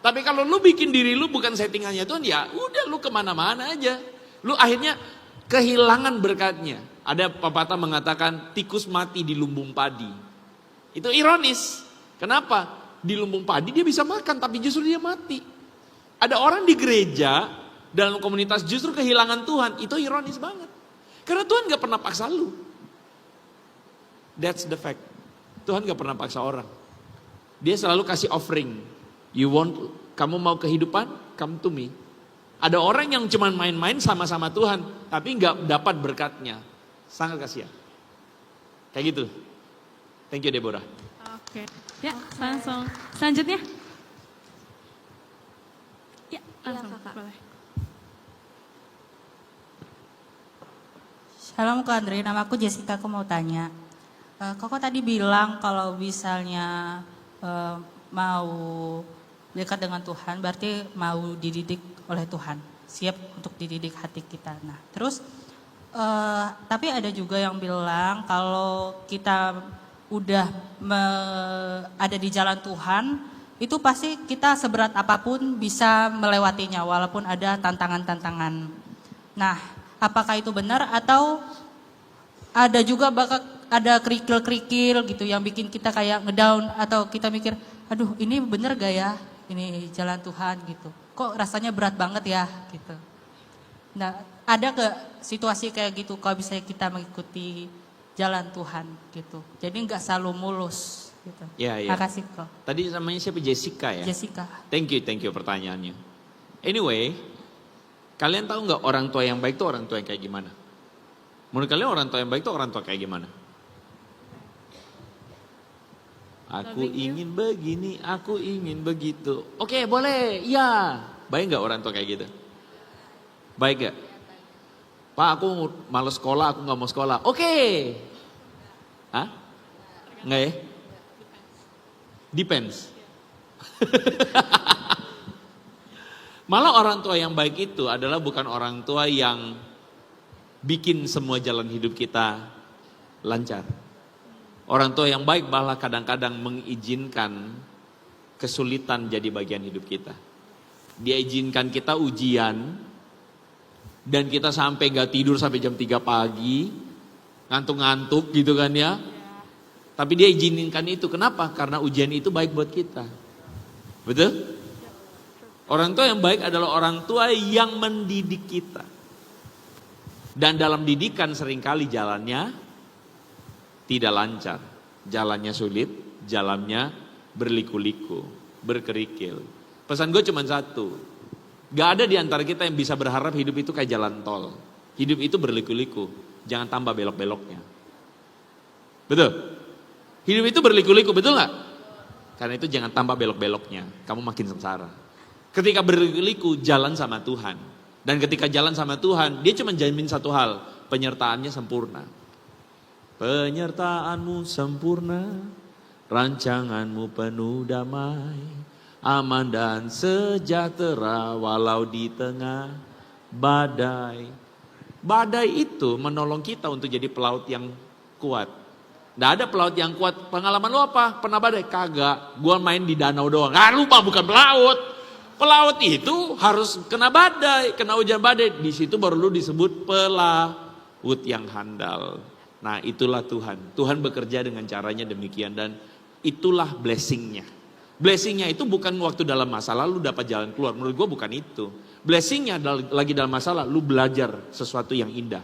Tapi kalau lu bikin diri lu bukan settingannya Tuhan, ya udah lu kemana-mana aja. Lu akhirnya kehilangan berkatnya. Ada pepatah mengatakan tikus mati di lumbung padi. Itu ironis. Kenapa? Di lumbung padi dia bisa makan tapi justru dia mati. Ada orang di gereja dalam komunitas justru kehilangan Tuhan. Itu ironis banget. Karena Tuhan gak pernah paksa lu. That's the fact. Tuhan gak pernah paksa orang. Dia selalu kasih offering. Kamu mau kehidupan? Come to me. Ada orang yang cuma main-main sama-sama Tuhan, tapi gak dapat berkatnya. Sangat kasihan. Kayak gitu. Thank you Deborah. Oke. Ya, langsung. Selanjutnya. Ya, langsung. Kakak. Boleh. Shalom Kak Andre, nama aku Jessica, aku mau tanya. Koko tadi bilang kalau misalnya mau dekat dengan Tuhan, berarti mau dididik oleh Tuhan. Siap untuk dididik hati kita. Nah, terus tapi ada juga yang bilang kalau kita udah ada di jalan Tuhan, itu pasti kita seberat apapun bisa melewatinya walaupun ada tantangan-tantangan. Nah, apakah itu benar atau ada juga ada kerikil-kerikil gitu yang bikin kita kayak ngedown atau kita mikir, aduh ini bener gak ya ini jalan Tuhan gitu. Kok rasanya berat banget ya gitu. Nah, ada ke situasi kayak gitu kalau bisa kita mengikuti jalan Tuhan gitu. Jadi nggak selalu mulus gitu. Ya, ya. Makasih kok. Tadi namanya siapa? Jessica ya? Jessica. Thank you pertanyaannya. Anyway, kalian tahu nggak orang tua yang baik itu orang tua yang kayak gimana? Menurut kalian orang tua yang baik itu orang tua kayak gimana? Aku ingin begini, aku ingin begitu. Oke, boleh, iya. Baik nggak orang tua kayak gitu? Baik nggak? Pak, aku malas sekolah, aku nggak mau sekolah. Oke. Hah? Nggak ya? Depends. Malah orang tua yang baik itu adalah bukan orang tua yang bikin semua jalan hidup kita lancar. Orang tua yang baik malah kadang-kadang mengizinkan kesulitan jadi bagian hidup kita. Dia izinkan kita ujian dan kita sampai gak tidur sampai jam 3 pagi, ngantuk-ngantuk gitu kan ya. Tapi dia izinkan itu, kenapa? Karena ujian itu baik buat kita. Betul? Orang tua yang baik adalah orang tua yang mendidik kita. Dan dalam didikan seringkali jalannya tidak lancar. Jalannya sulit, jalannya berliku-liku, berkerikil. Pesan gue cuma satu. Gak ada di antara kita yang bisa berharap hidup itu kayak jalan tol. Hidup itu berliku-liku, jangan tambah belok-beloknya. Betul? Hidup itu berliku-liku, betul gak? Karena itu jangan tambah belok-beloknya, kamu makin sengsara. Ketika berliku-liku, jalan sama Tuhan. Dan ketika jalan sama Tuhan, dia cuma jamin satu hal, penyertaannya sempurna. Penyertaanmu sempurna, rancanganmu penuh damai, aman dan sejahtera walau di tengah badai. Badai itu menolong kita untuk jadi pelaut yang kuat. Nggak ada pelaut yang kuat. Pengalaman lo apa? Pernah badai? Kagak. Gua main di danau doang. Lupa bukan pelaut. Pelaut itu harus kena badai, kena hujan badai. Di situ baru lu disebut pelaut yang handal. Nah itulah Tuhan. Tuhan bekerja dengan caranya demikian dan itulah blessingnya. Blessingnya itu bukan waktu dalam masalah lu dapat jalan keluar. Menurut gue bukan itu. Blessingnya lagi dalam masalah lu belajar sesuatu yang indah.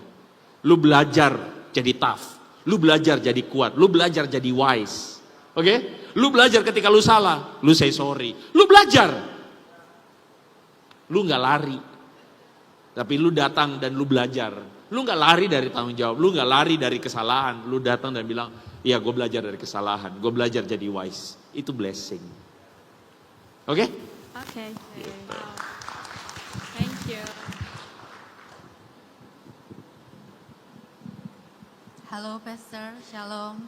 Lu belajar jadi tough. Lu belajar jadi kuat. Lu belajar jadi wise. Oke? Lu belajar ketika lu salah. Lu say sorry. Lu belajar. Lu gak lari, tapi lu datang dan lu belajar. Lu gak lari dari tanggung jawab, lu gak lari dari kesalahan. Lu datang dan bilang, iya gue belajar dari kesalahan, gue belajar jadi wise. Itu blessing. Oke? Oke. Wow. Thank you. Halo Pastor, Shalom.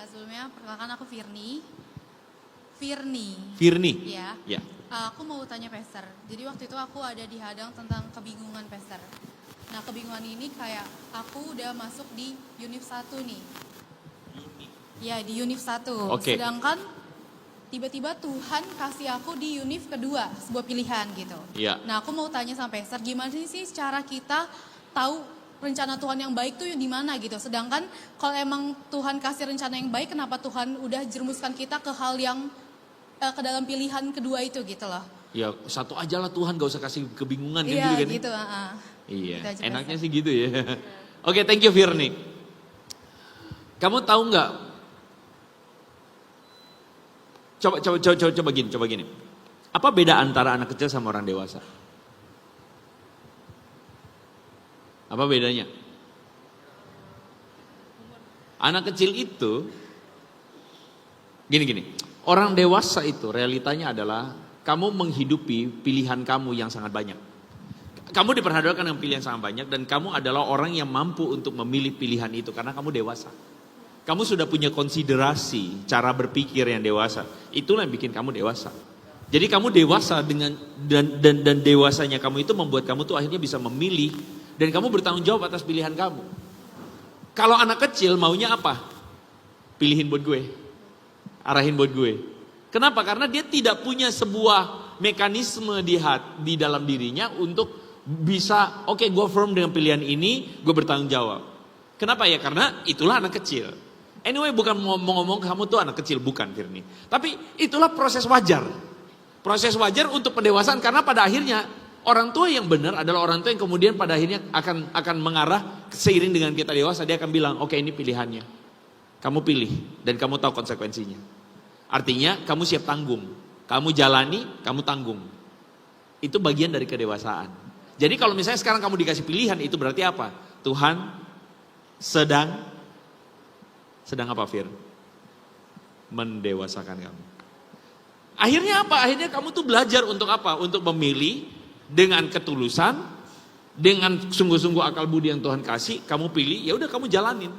Sebelumnya perkenalkan aku Firni. Ya. Ya. Aku mau tanya Pastor. Jadi waktu itu aku ada dihadang tentang kebingungan Pastor. Nah kebingungan ini kayak aku udah masuk di Univ 1 nih. Ya di Univ 1. Okay. Sedangkan tiba-tiba Tuhan kasih aku di Univ kedua, sebuah pilihan gitu. Ya. Nah aku mau tanya sama Pastor, gimana sih cara kita tahu rencana Tuhan yang baik tuh di mana gitu. Sedangkan kalau emang Tuhan kasih rencana yang baik, kenapa Tuhan udah jerumuskan kita ke hal yang ke dalam pilihan kedua itu gitu loh. Ya satu aja lah Tuhan, gak usah kasih kebingungan kan Iya gitu kan. gitu. Iya, Gitu aja, enaknya sih gitu ya. Oke, thank you Firni. Kamu tahu nggak? Coba gini. Apa beda antara anak kecil sama orang dewasa? Apa bedanya? Anak kecil itu gini. Orang dewasa itu realitanya adalah kamu menghidupi pilihan kamu yang sangat banyak. Kamu diperhadapkan dengan pilihan sangat banyak dan kamu adalah orang yang mampu untuk memilih pilihan itu karena kamu dewasa. Kamu sudah punya konsiderasi cara berpikir yang dewasa. Itulah yang bikin kamu dewasa. Jadi kamu dewasa dengan dan dewasanya kamu itu membuat kamu tuh akhirnya bisa memilih dan kamu bertanggung jawab atas pilihan kamu. Kalau anak kecil maunya apa? Pilihin buat gue. Arahin buat gue. Kenapa? Karena dia tidak punya sebuah mekanisme di dalam dirinya untuk bisa oke, gue firm dengan pilihan ini, gue bertanggung jawab. Kenapa ya? Karena itulah anak kecil. Anyway, bukan mau ngomong kamu tuh anak kecil, bukan Firni. Tapi itulah proses wajar. Proses wajar untuk pendewasaan karena pada akhirnya orang tua yang benar adalah orang tua yang kemudian pada akhirnya akan mengarah seiring dengan kita dewasa, dia akan bilang, oke, ini pilihannya. Kamu pilih dan kamu tahu konsekuensinya. Artinya kamu siap tanggung. Kamu jalani, kamu tanggung. Itu bagian dari kedewasaan. Jadi kalau misalnya sekarang kamu dikasih pilihan, itu berarti apa? Tuhan sedang apa, Fir? Mendewasakan kamu. Akhirnya apa? Akhirnya kamu tuh belajar untuk apa? Untuk memilih dengan ketulusan, dengan sungguh-sungguh akal budi yang Tuhan kasih, kamu pilih, ya udah kamu jalanin.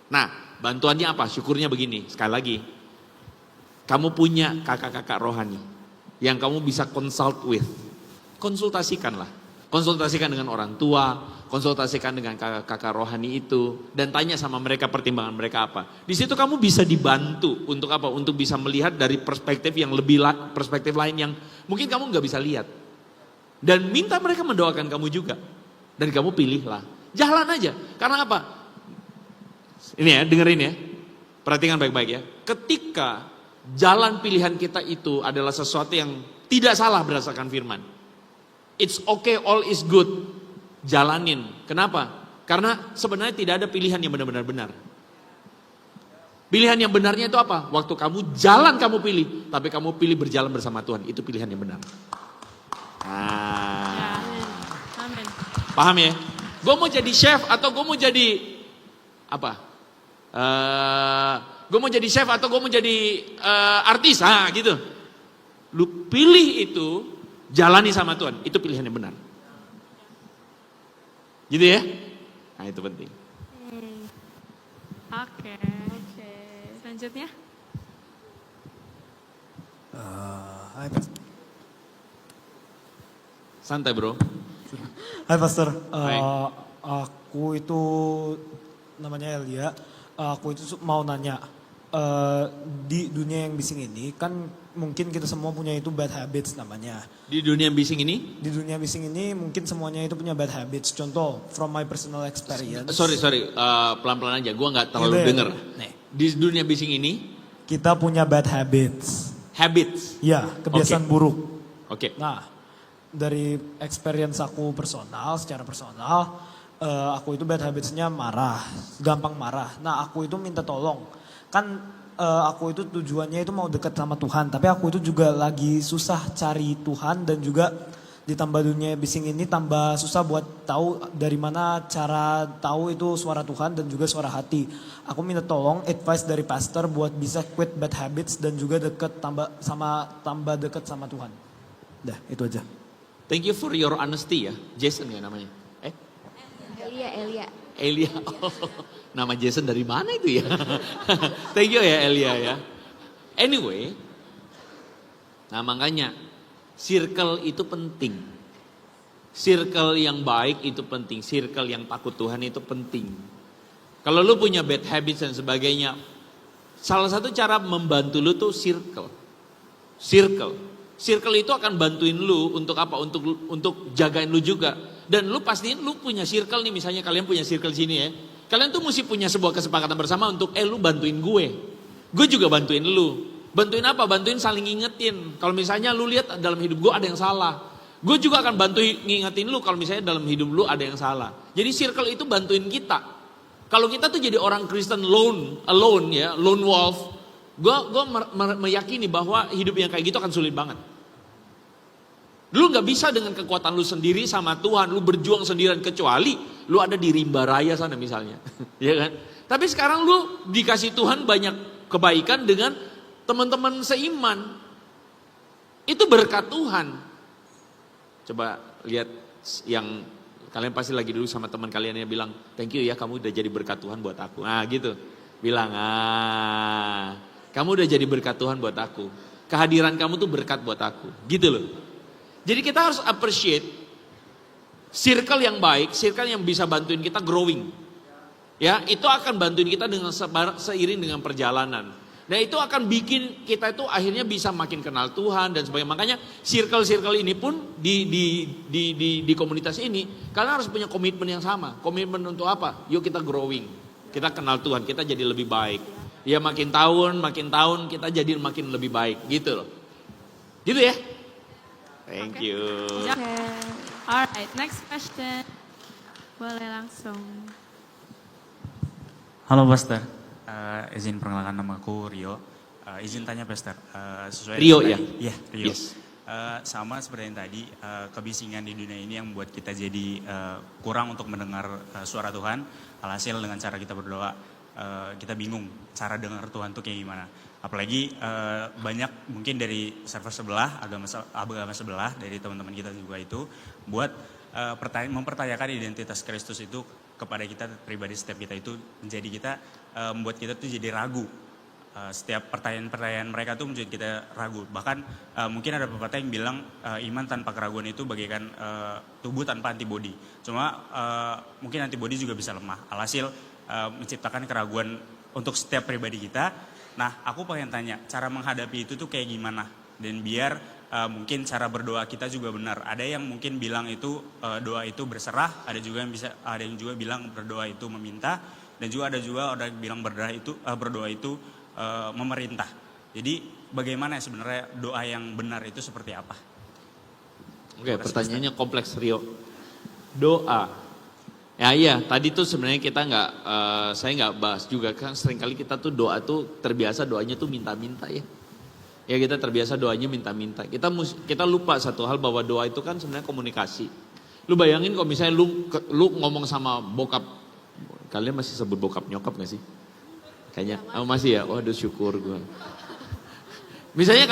Nah, bantuannya apa? Syukurnya begini, sekali lagi. Kamu punya kakak-kakak rohani yang kamu bisa consult with. Konsultasikanlah. Konsultasikan dengan orang tua, konsultasikan dengan kakak-kakak rohani itu, dan tanya sama mereka pertimbangan mereka apa. Di situ kamu bisa dibantu untuk apa? Untuk bisa melihat dari perspektif yang perspektif lain yang mungkin kamu nggak bisa lihat. Dan minta mereka mendoakan kamu juga. Dan kamu pilihlah. Jalan aja. Karena apa? Ini ya, dengerin ya. Perhatikan baik-baik ya. Ketika jalan pilihan kita itu adalah sesuatu yang tidak salah berdasarkan firman. It's okay, all is good. Jalanin. Kenapa? Karena sebenarnya tidak ada pilihan yang benar-benar benar. Pilihan yang benarnya itu apa? Waktu kamu jalan kamu pilih, tapi kamu pilih berjalan bersama Tuhan. Itu pilihan yang benar. Nah. Amin. Paham ya? Gue mau jadi chef atau gue mau jadi apa? Gue mau jadi chef atau gue mau jadi artis, gitu. Lu pilih itu, jalani sama Tuhan. Itu pilihan yang benar. Gitu ya? Nah itu penting. Oke. Selanjutnya. Hai Pastor. Santai bro. Hai Pastor. Hai. Aku itu namanya Elia. Aku itu mau nanya. Di dunia yang bising ini kan mungkin kita semua punya itu bad habits namanya. Di dunia bising ini? Di dunia bising ini mungkin semuanya itu punya bad habits. Contoh, from my personal experience. Sorry, pelan-pelan aja. Gue nggak terlalu denger. Di dunia bising ini? Kita punya bad habits. Habits? Ya, kebiasaan buruk. Oke. Nah, dari experience aku personal, secara personal, aku itu bad habitsnya marah, gampang marah. Nah, aku itu minta tolong. Kan aku itu tujuannya itu mau dekat sama Tuhan, tapi aku itu juga lagi susah cari Tuhan dan juga ditambah dunia bising ini tambah susah buat tahu dari mana cara tahu itu suara Tuhan dan juga suara hati. Aku minta tolong advice dari pastor buat bisa quit bad habits dan juga tambah dekat sama Tuhan. Dah, itu aja. Thank you for your honesty ya. Jason ya namanya. Elia. Oh, nama Jason dari mana itu ya? Thank you ya Elia ya. Anyway, nah makanya circle itu penting. Circle yang baik itu penting. Circle yang takut Tuhan itu penting. Kalau lu punya bad habits dan sebagainya, salah satu cara membantu lu tuh circle. Circle itu akan bantuin lu untuk apa? Untuk jagain lu juga. Dan lu pastiin lu punya circle nih, misalnya kalian punya circle sini ya. Kalian tuh mesti punya sebuah kesepakatan bersama untuk lu bantuin gue. Gue juga bantuin lu. Bantuin apa? Bantuin saling ngingetin. Kalau misalnya lu lihat dalam hidup gue ada yang salah. Gue juga akan bantuin ngingetin lu kalau misalnya dalam hidup lu ada yang salah. Jadi circle itu bantuin kita. Kalau kita tuh jadi orang Kristen alone ya, lone wolf. Gue meyakini bahwa hidup yang kayak gitu akan sulit banget. Lu gak bisa dengan kekuatan lu sendiri sama Tuhan, lu berjuang sendirian kecuali lu ada di rimba raya sana misalnya. Ya kan? Tapi sekarang lu dikasih Tuhan banyak kebaikan dengan teman-teman seiman. Itu berkat Tuhan. Coba lihat yang kalian pasti lagi dulu sama teman kalian yang bilang, thank you ya kamu udah jadi berkat Tuhan buat aku. Nah gitu. Bilang, kamu udah jadi berkat Tuhan buat aku. Kehadiran kamu tuh berkat buat aku. Gitu loh. Jadi kita harus appreciate circle yang baik, circle yang bisa bantuin kita growing. Ya, itu akan bantuin kita dengan seiring dengan perjalanan. Nah, itu akan bikin kita itu akhirnya bisa makin kenal Tuhan dan sebagainya. Makanya circle-circle ini pun di komunitas ini kalian harus punya komitmen yang sama. Komitmen untuk apa? Yuk kita growing. Kita kenal Tuhan, kita jadi lebih baik. Ya makin tahun kita jadi makin lebih baik gitu loh. Gitu ya? Thank you. Alright, next question. Boleh langsung. Halo Pastor, izin perkenalkan nama aku Rio. Izin tanya Pastor, sesuai Rio dengan ya? Iya, Rio. Yes. Sama seperti yang tadi, kebisingan di dunia ini yang membuat kita jadi kurang untuk mendengar suara Tuhan. Alhasil dengan cara kita berdoa, kita bingung cara dengar Tuhan tuh kayak gimana. Apalagi banyak mungkin dari server sebelah, agama sebelah, dari teman-teman kita juga itu buat mempertanyakan identitas Kristus itu kepada kita pribadi, setiap kita itu menjadi kita, membuat kita tuh jadi ragu. Setiap pertanyaan-pertanyaan mereka tuh menjadi kita ragu. Bahkan mungkin ada pepatah yang bilang iman tanpa keraguan itu bagaikan tubuh tanpa antibodi. Cuma mungkin antibodi juga bisa lemah. Alhasil menciptakan keraguan untuk setiap pribadi kita. Nah, aku pengen tanya, cara menghadapi itu tuh kayak gimana? Dan biar mungkin cara berdoa kita juga benar. Ada yang mungkin bilang itu doa itu berserah, ada yang juga bilang berdoa itu meminta, dan juga ada orang yang bilang berdoa itu memerintah. Jadi bagaimana sebenarnya doa yang benar itu seperti apa? Oke, pertanyaannya kompleks, Rio. Doa. Ya iya, tadi tuh sebenarnya kita saya nggak bahas juga kan, seringkali kita tuh doa tuh terbiasa doanya tuh minta-minta ya. Ya kita terbiasa doanya minta-minta. Kita lupa satu hal, bahwa doa itu kan sebenarnya komunikasi. Lu bayangin kalau misalnya lu ngomong sama bokap, kalian masih sebut bokap nyokap gak sih? Kayaknya masih ya. Waduh, syukur gue. Misalnya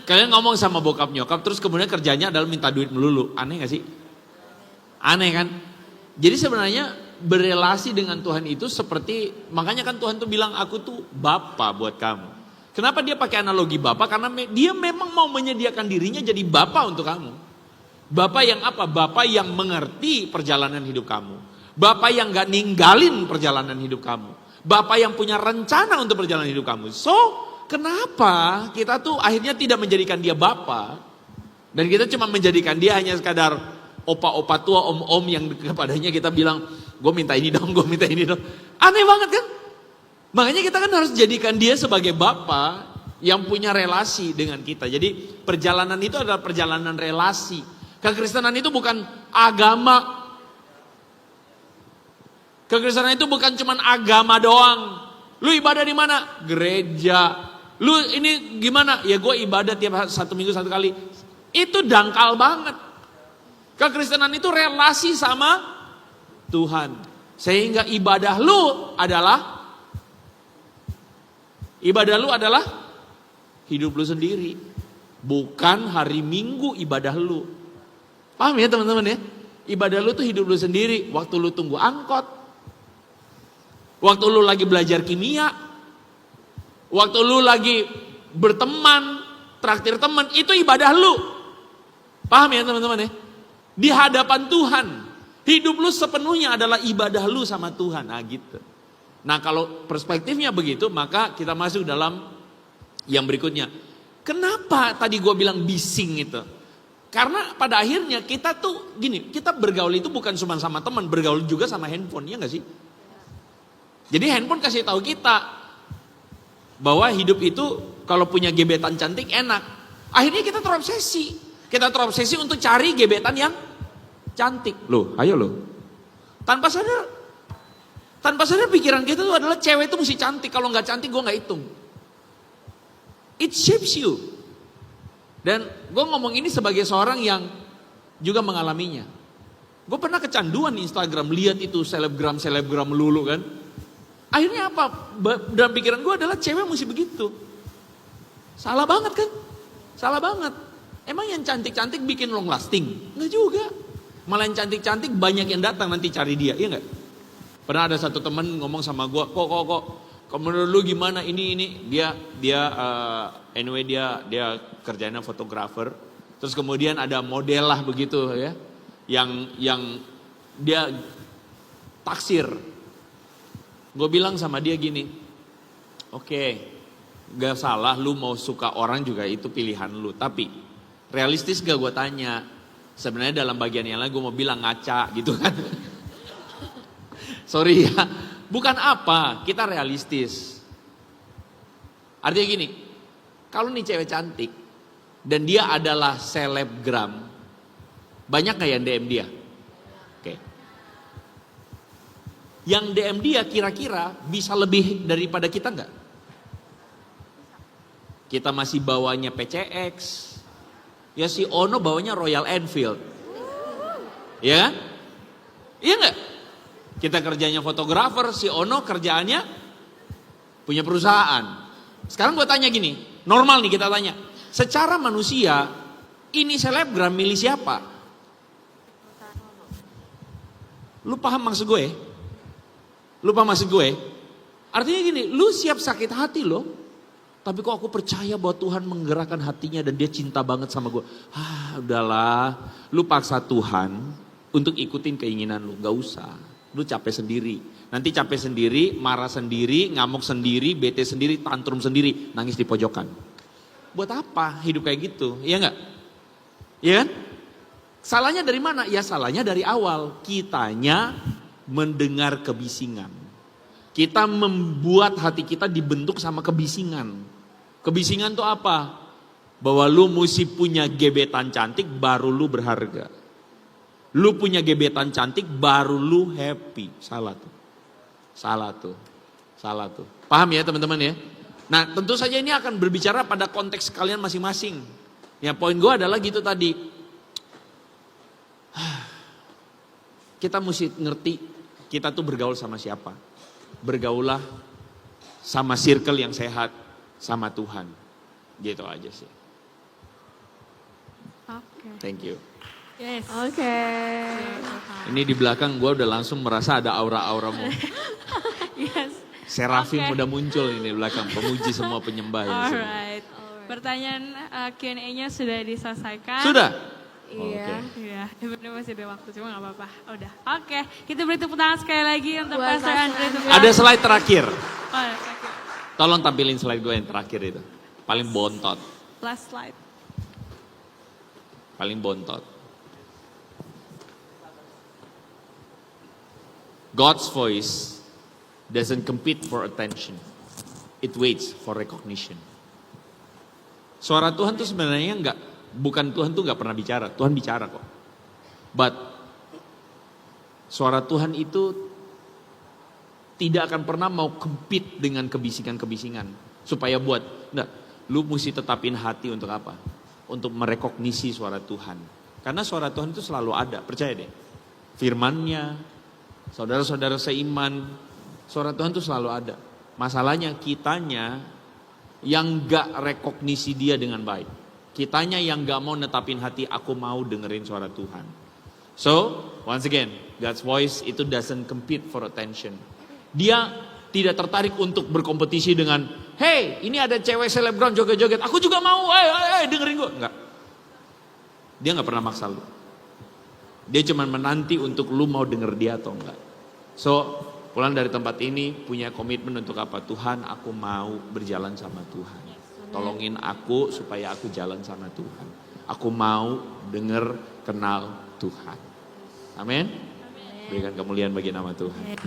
kalian ngomong sama bokap nyokap, terus kemudian kerjanya adalah minta duit melulu. Aneh gak sih? Aneh kan? Jadi sebenarnya berelasi dengan Tuhan itu seperti, makanya kan Tuhan tuh bilang aku tuh Bapa buat kamu. Kenapa dia pakai analogi Bapa? Karena dia memang mau menyediakan dirinya jadi Bapa untuk kamu. Bapa yang apa? Bapa yang mengerti perjalanan hidup kamu. Bapa yang gak ninggalin perjalanan hidup kamu. Bapa yang punya rencana untuk perjalanan hidup kamu. So, kenapa kita tuh akhirnya tidak menjadikan dia Bapa? Dan kita cuma menjadikan dia hanya sekadar opa-opa tua, om-om yang kepadanya kita bilang, gue minta ini dong, gue minta ini dong. Aneh banget kan? Makanya kita kan harus jadikan dia sebagai Bapa yang punya relasi dengan kita. Jadi perjalanan itu adalah perjalanan relasi. Kekristenan itu bukan agama. Kekristenan itu bukan cuman agama doang. Lu ibadah di mana? Gereja. Lu ini gimana? Ya gue ibadah tiap 1 minggu 1 kali. Itu dangkal banget. Kekristenan itu relasi sama Tuhan. Sehingga ibadah lu adalah hidup lu sendiri. Bukan hari Minggu ibadah lu. Paham ya teman-teman ya? Ibadah lu tuh hidup lu sendiri. Waktu lu tunggu angkot. Waktu lu lagi belajar kimia. Waktu lu lagi berteman, traktir teman, itu ibadah lu. Paham ya teman-teman ya? Di hadapan Tuhan, hidup lu sepenuhnya adalah ibadah lu sama Tuhan. Nah gitu. Nah kalau perspektifnya begitu, maka kita masuk dalam yang berikutnya. Kenapa tadi gue bilang bising itu? Karena pada akhirnya kita tuh gini, kita bergaul itu bukan cuma sama teman, bergaul juga sama handphone, ya gak sih? Jadi handphone kasih tahu kita bahwa hidup itu kalau punya gebetan cantik enak. Akhirnya kita terobsesi. Kita terobsesi untuk cari gebetan yang cantik. Loh, ayo loh. Tanpa sadar pikiran kita itu adalah cewek itu mesti cantik. Kalau nggak cantik gue nggak hitung. It shapes you. Dan gue ngomong ini sebagai seorang yang juga mengalaminya. Gue pernah kecanduan di Instagram, lihat itu selebgram melulu kan. Akhirnya apa? Dalam pikiran gue adalah cewek mesti begitu. Salah banget kan? Salah banget. Emang yang cantik-cantik bikin long lasting? Enggak juga. Malah yang cantik-cantik banyak yang datang nanti cari dia, iya enggak? Pernah ada satu teman ngomong sama gue, kok menurut lu gimana ini? Dia kerjanya fotografer. Terus kemudian ada model lah begitu ya, yang dia taksir. Gue bilang sama dia gini, oke, gak salah lu mau suka orang juga itu pilihan lu, tapi realistis gak gue tanya? Sebenarnya dalam bagian yang lain gue mau bilang ngaca gitu kan. Sorry ya. Bukan apa, kita realistis. Artinya gini, kalau nih cewek cantik dan dia adalah selebgram, banyak gak yang DM dia? Oke. Yang DM dia kira-kira bisa lebih daripada kita gak? Kita masih bawanya PCX. Ya si Ono bawanya Royal Enfield. Ya kan? Iya nggak? Kita kerjanya fotografer, si Ono kerjaannya punya perusahaan. Sekarang gue tanya gini, normal nih kita tanya. Secara manusia, ini selebgram milih siapa? Lu paham maksud gue? Lu paham maksud gue? Artinya gini, lu siap sakit hati loh. Tapi kok aku percaya bahwa Tuhan menggerakkan hatinya dan dia cinta banget sama gue. Udahlah, lu paksa Tuhan untuk ikutin keinginan lu, gak usah. Lu capek sendiri, nanti capek sendiri, marah sendiri, ngamuk sendiri, bete sendiri, tantrum sendiri, nangis di pojokan. Buat apa hidup kayak gitu, iya gak? Iya kan? Salahnya dari mana? Ya salahnya dari awal, kitanya mendengar kebisingan. Kita membuat hati kita dibentuk sama kebisingan. Kebisingan tuh apa? Bahwa lu mesti punya gebetan cantik baru lu berharga. Lu punya gebetan cantik baru lu happy. Salah tuh. Salah tuh. Salah tuh. Paham ya teman-teman ya? Nah tentu saja ini akan berbicara pada konteks kalian masing-masing. Ya poin gue adalah gitu tadi. Kita mesti ngerti kita tuh bergaul sama siapa. Bergaulah sama circle yang sehat sama Tuhan. Gitu aja sih. Oke. Thank you. Yes. Oke. Ini di belakang gue udah langsung merasa ada aura-auramu. Yes. Serafim Oke. udah muncul ini di belakang. Pemuji semua penyembah. Ini semua. Alright. Pertanyaan Q&A-nya sudah diselesaikan. Sudah? Iya. Iya, ini masih ada waktu, cuma gak apa-apa. Udah, oke. Kita beri tepuk tangan sekali lagi untuk Buat Pastor Pastor Andre. Andre. Ada slide terakhir. Oh, ya, thank you. Tolong tampilin slide gue yang terakhir itu. Paling bontot. Last slide. Paling bontot. God's voice doesn't compete for attention. It waits for recognition. Suara Tuhan tuh sebenarnya bukan Tuhan tuh nggak pernah bicara. Tuhan bicara kok. But suara Tuhan itu tidak akan pernah mau compete dengan kebisingan-kebisingan. Supaya lu mesti tetapin hati untuk apa? Untuk merekognisi suara Tuhan. Karena suara Tuhan itu selalu ada, percaya deh. Firman-Nya, saudara-saudara seiman, suara Tuhan itu selalu ada. Masalahnya kitanya yang gak rekognisi dia dengan baik. Kitanya yang gak mau netapin hati, aku mau dengerin suara Tuhan. So, once again, God's voice itu doesn't compete for attention. Dia tidak tertarik untuk berkompetisi dengan, hey ini ada cewek selebgram joget-joget, aku juga mau, dengerin gue. Enggak. Dia gak pernah maksa lu. Dia cuma menanti untuk lu mau denger dia atau enggak. So, pulang dari tempat ini punya komitmen untuk apa? Tuhan, aku mau berjalan sama Tuhan. Tolongin aku supaya aku jalan sama Tuhan. Aku mau denger, kenal Tuhan. Amin. Berikan kemuliaan bagi nama Tuhan.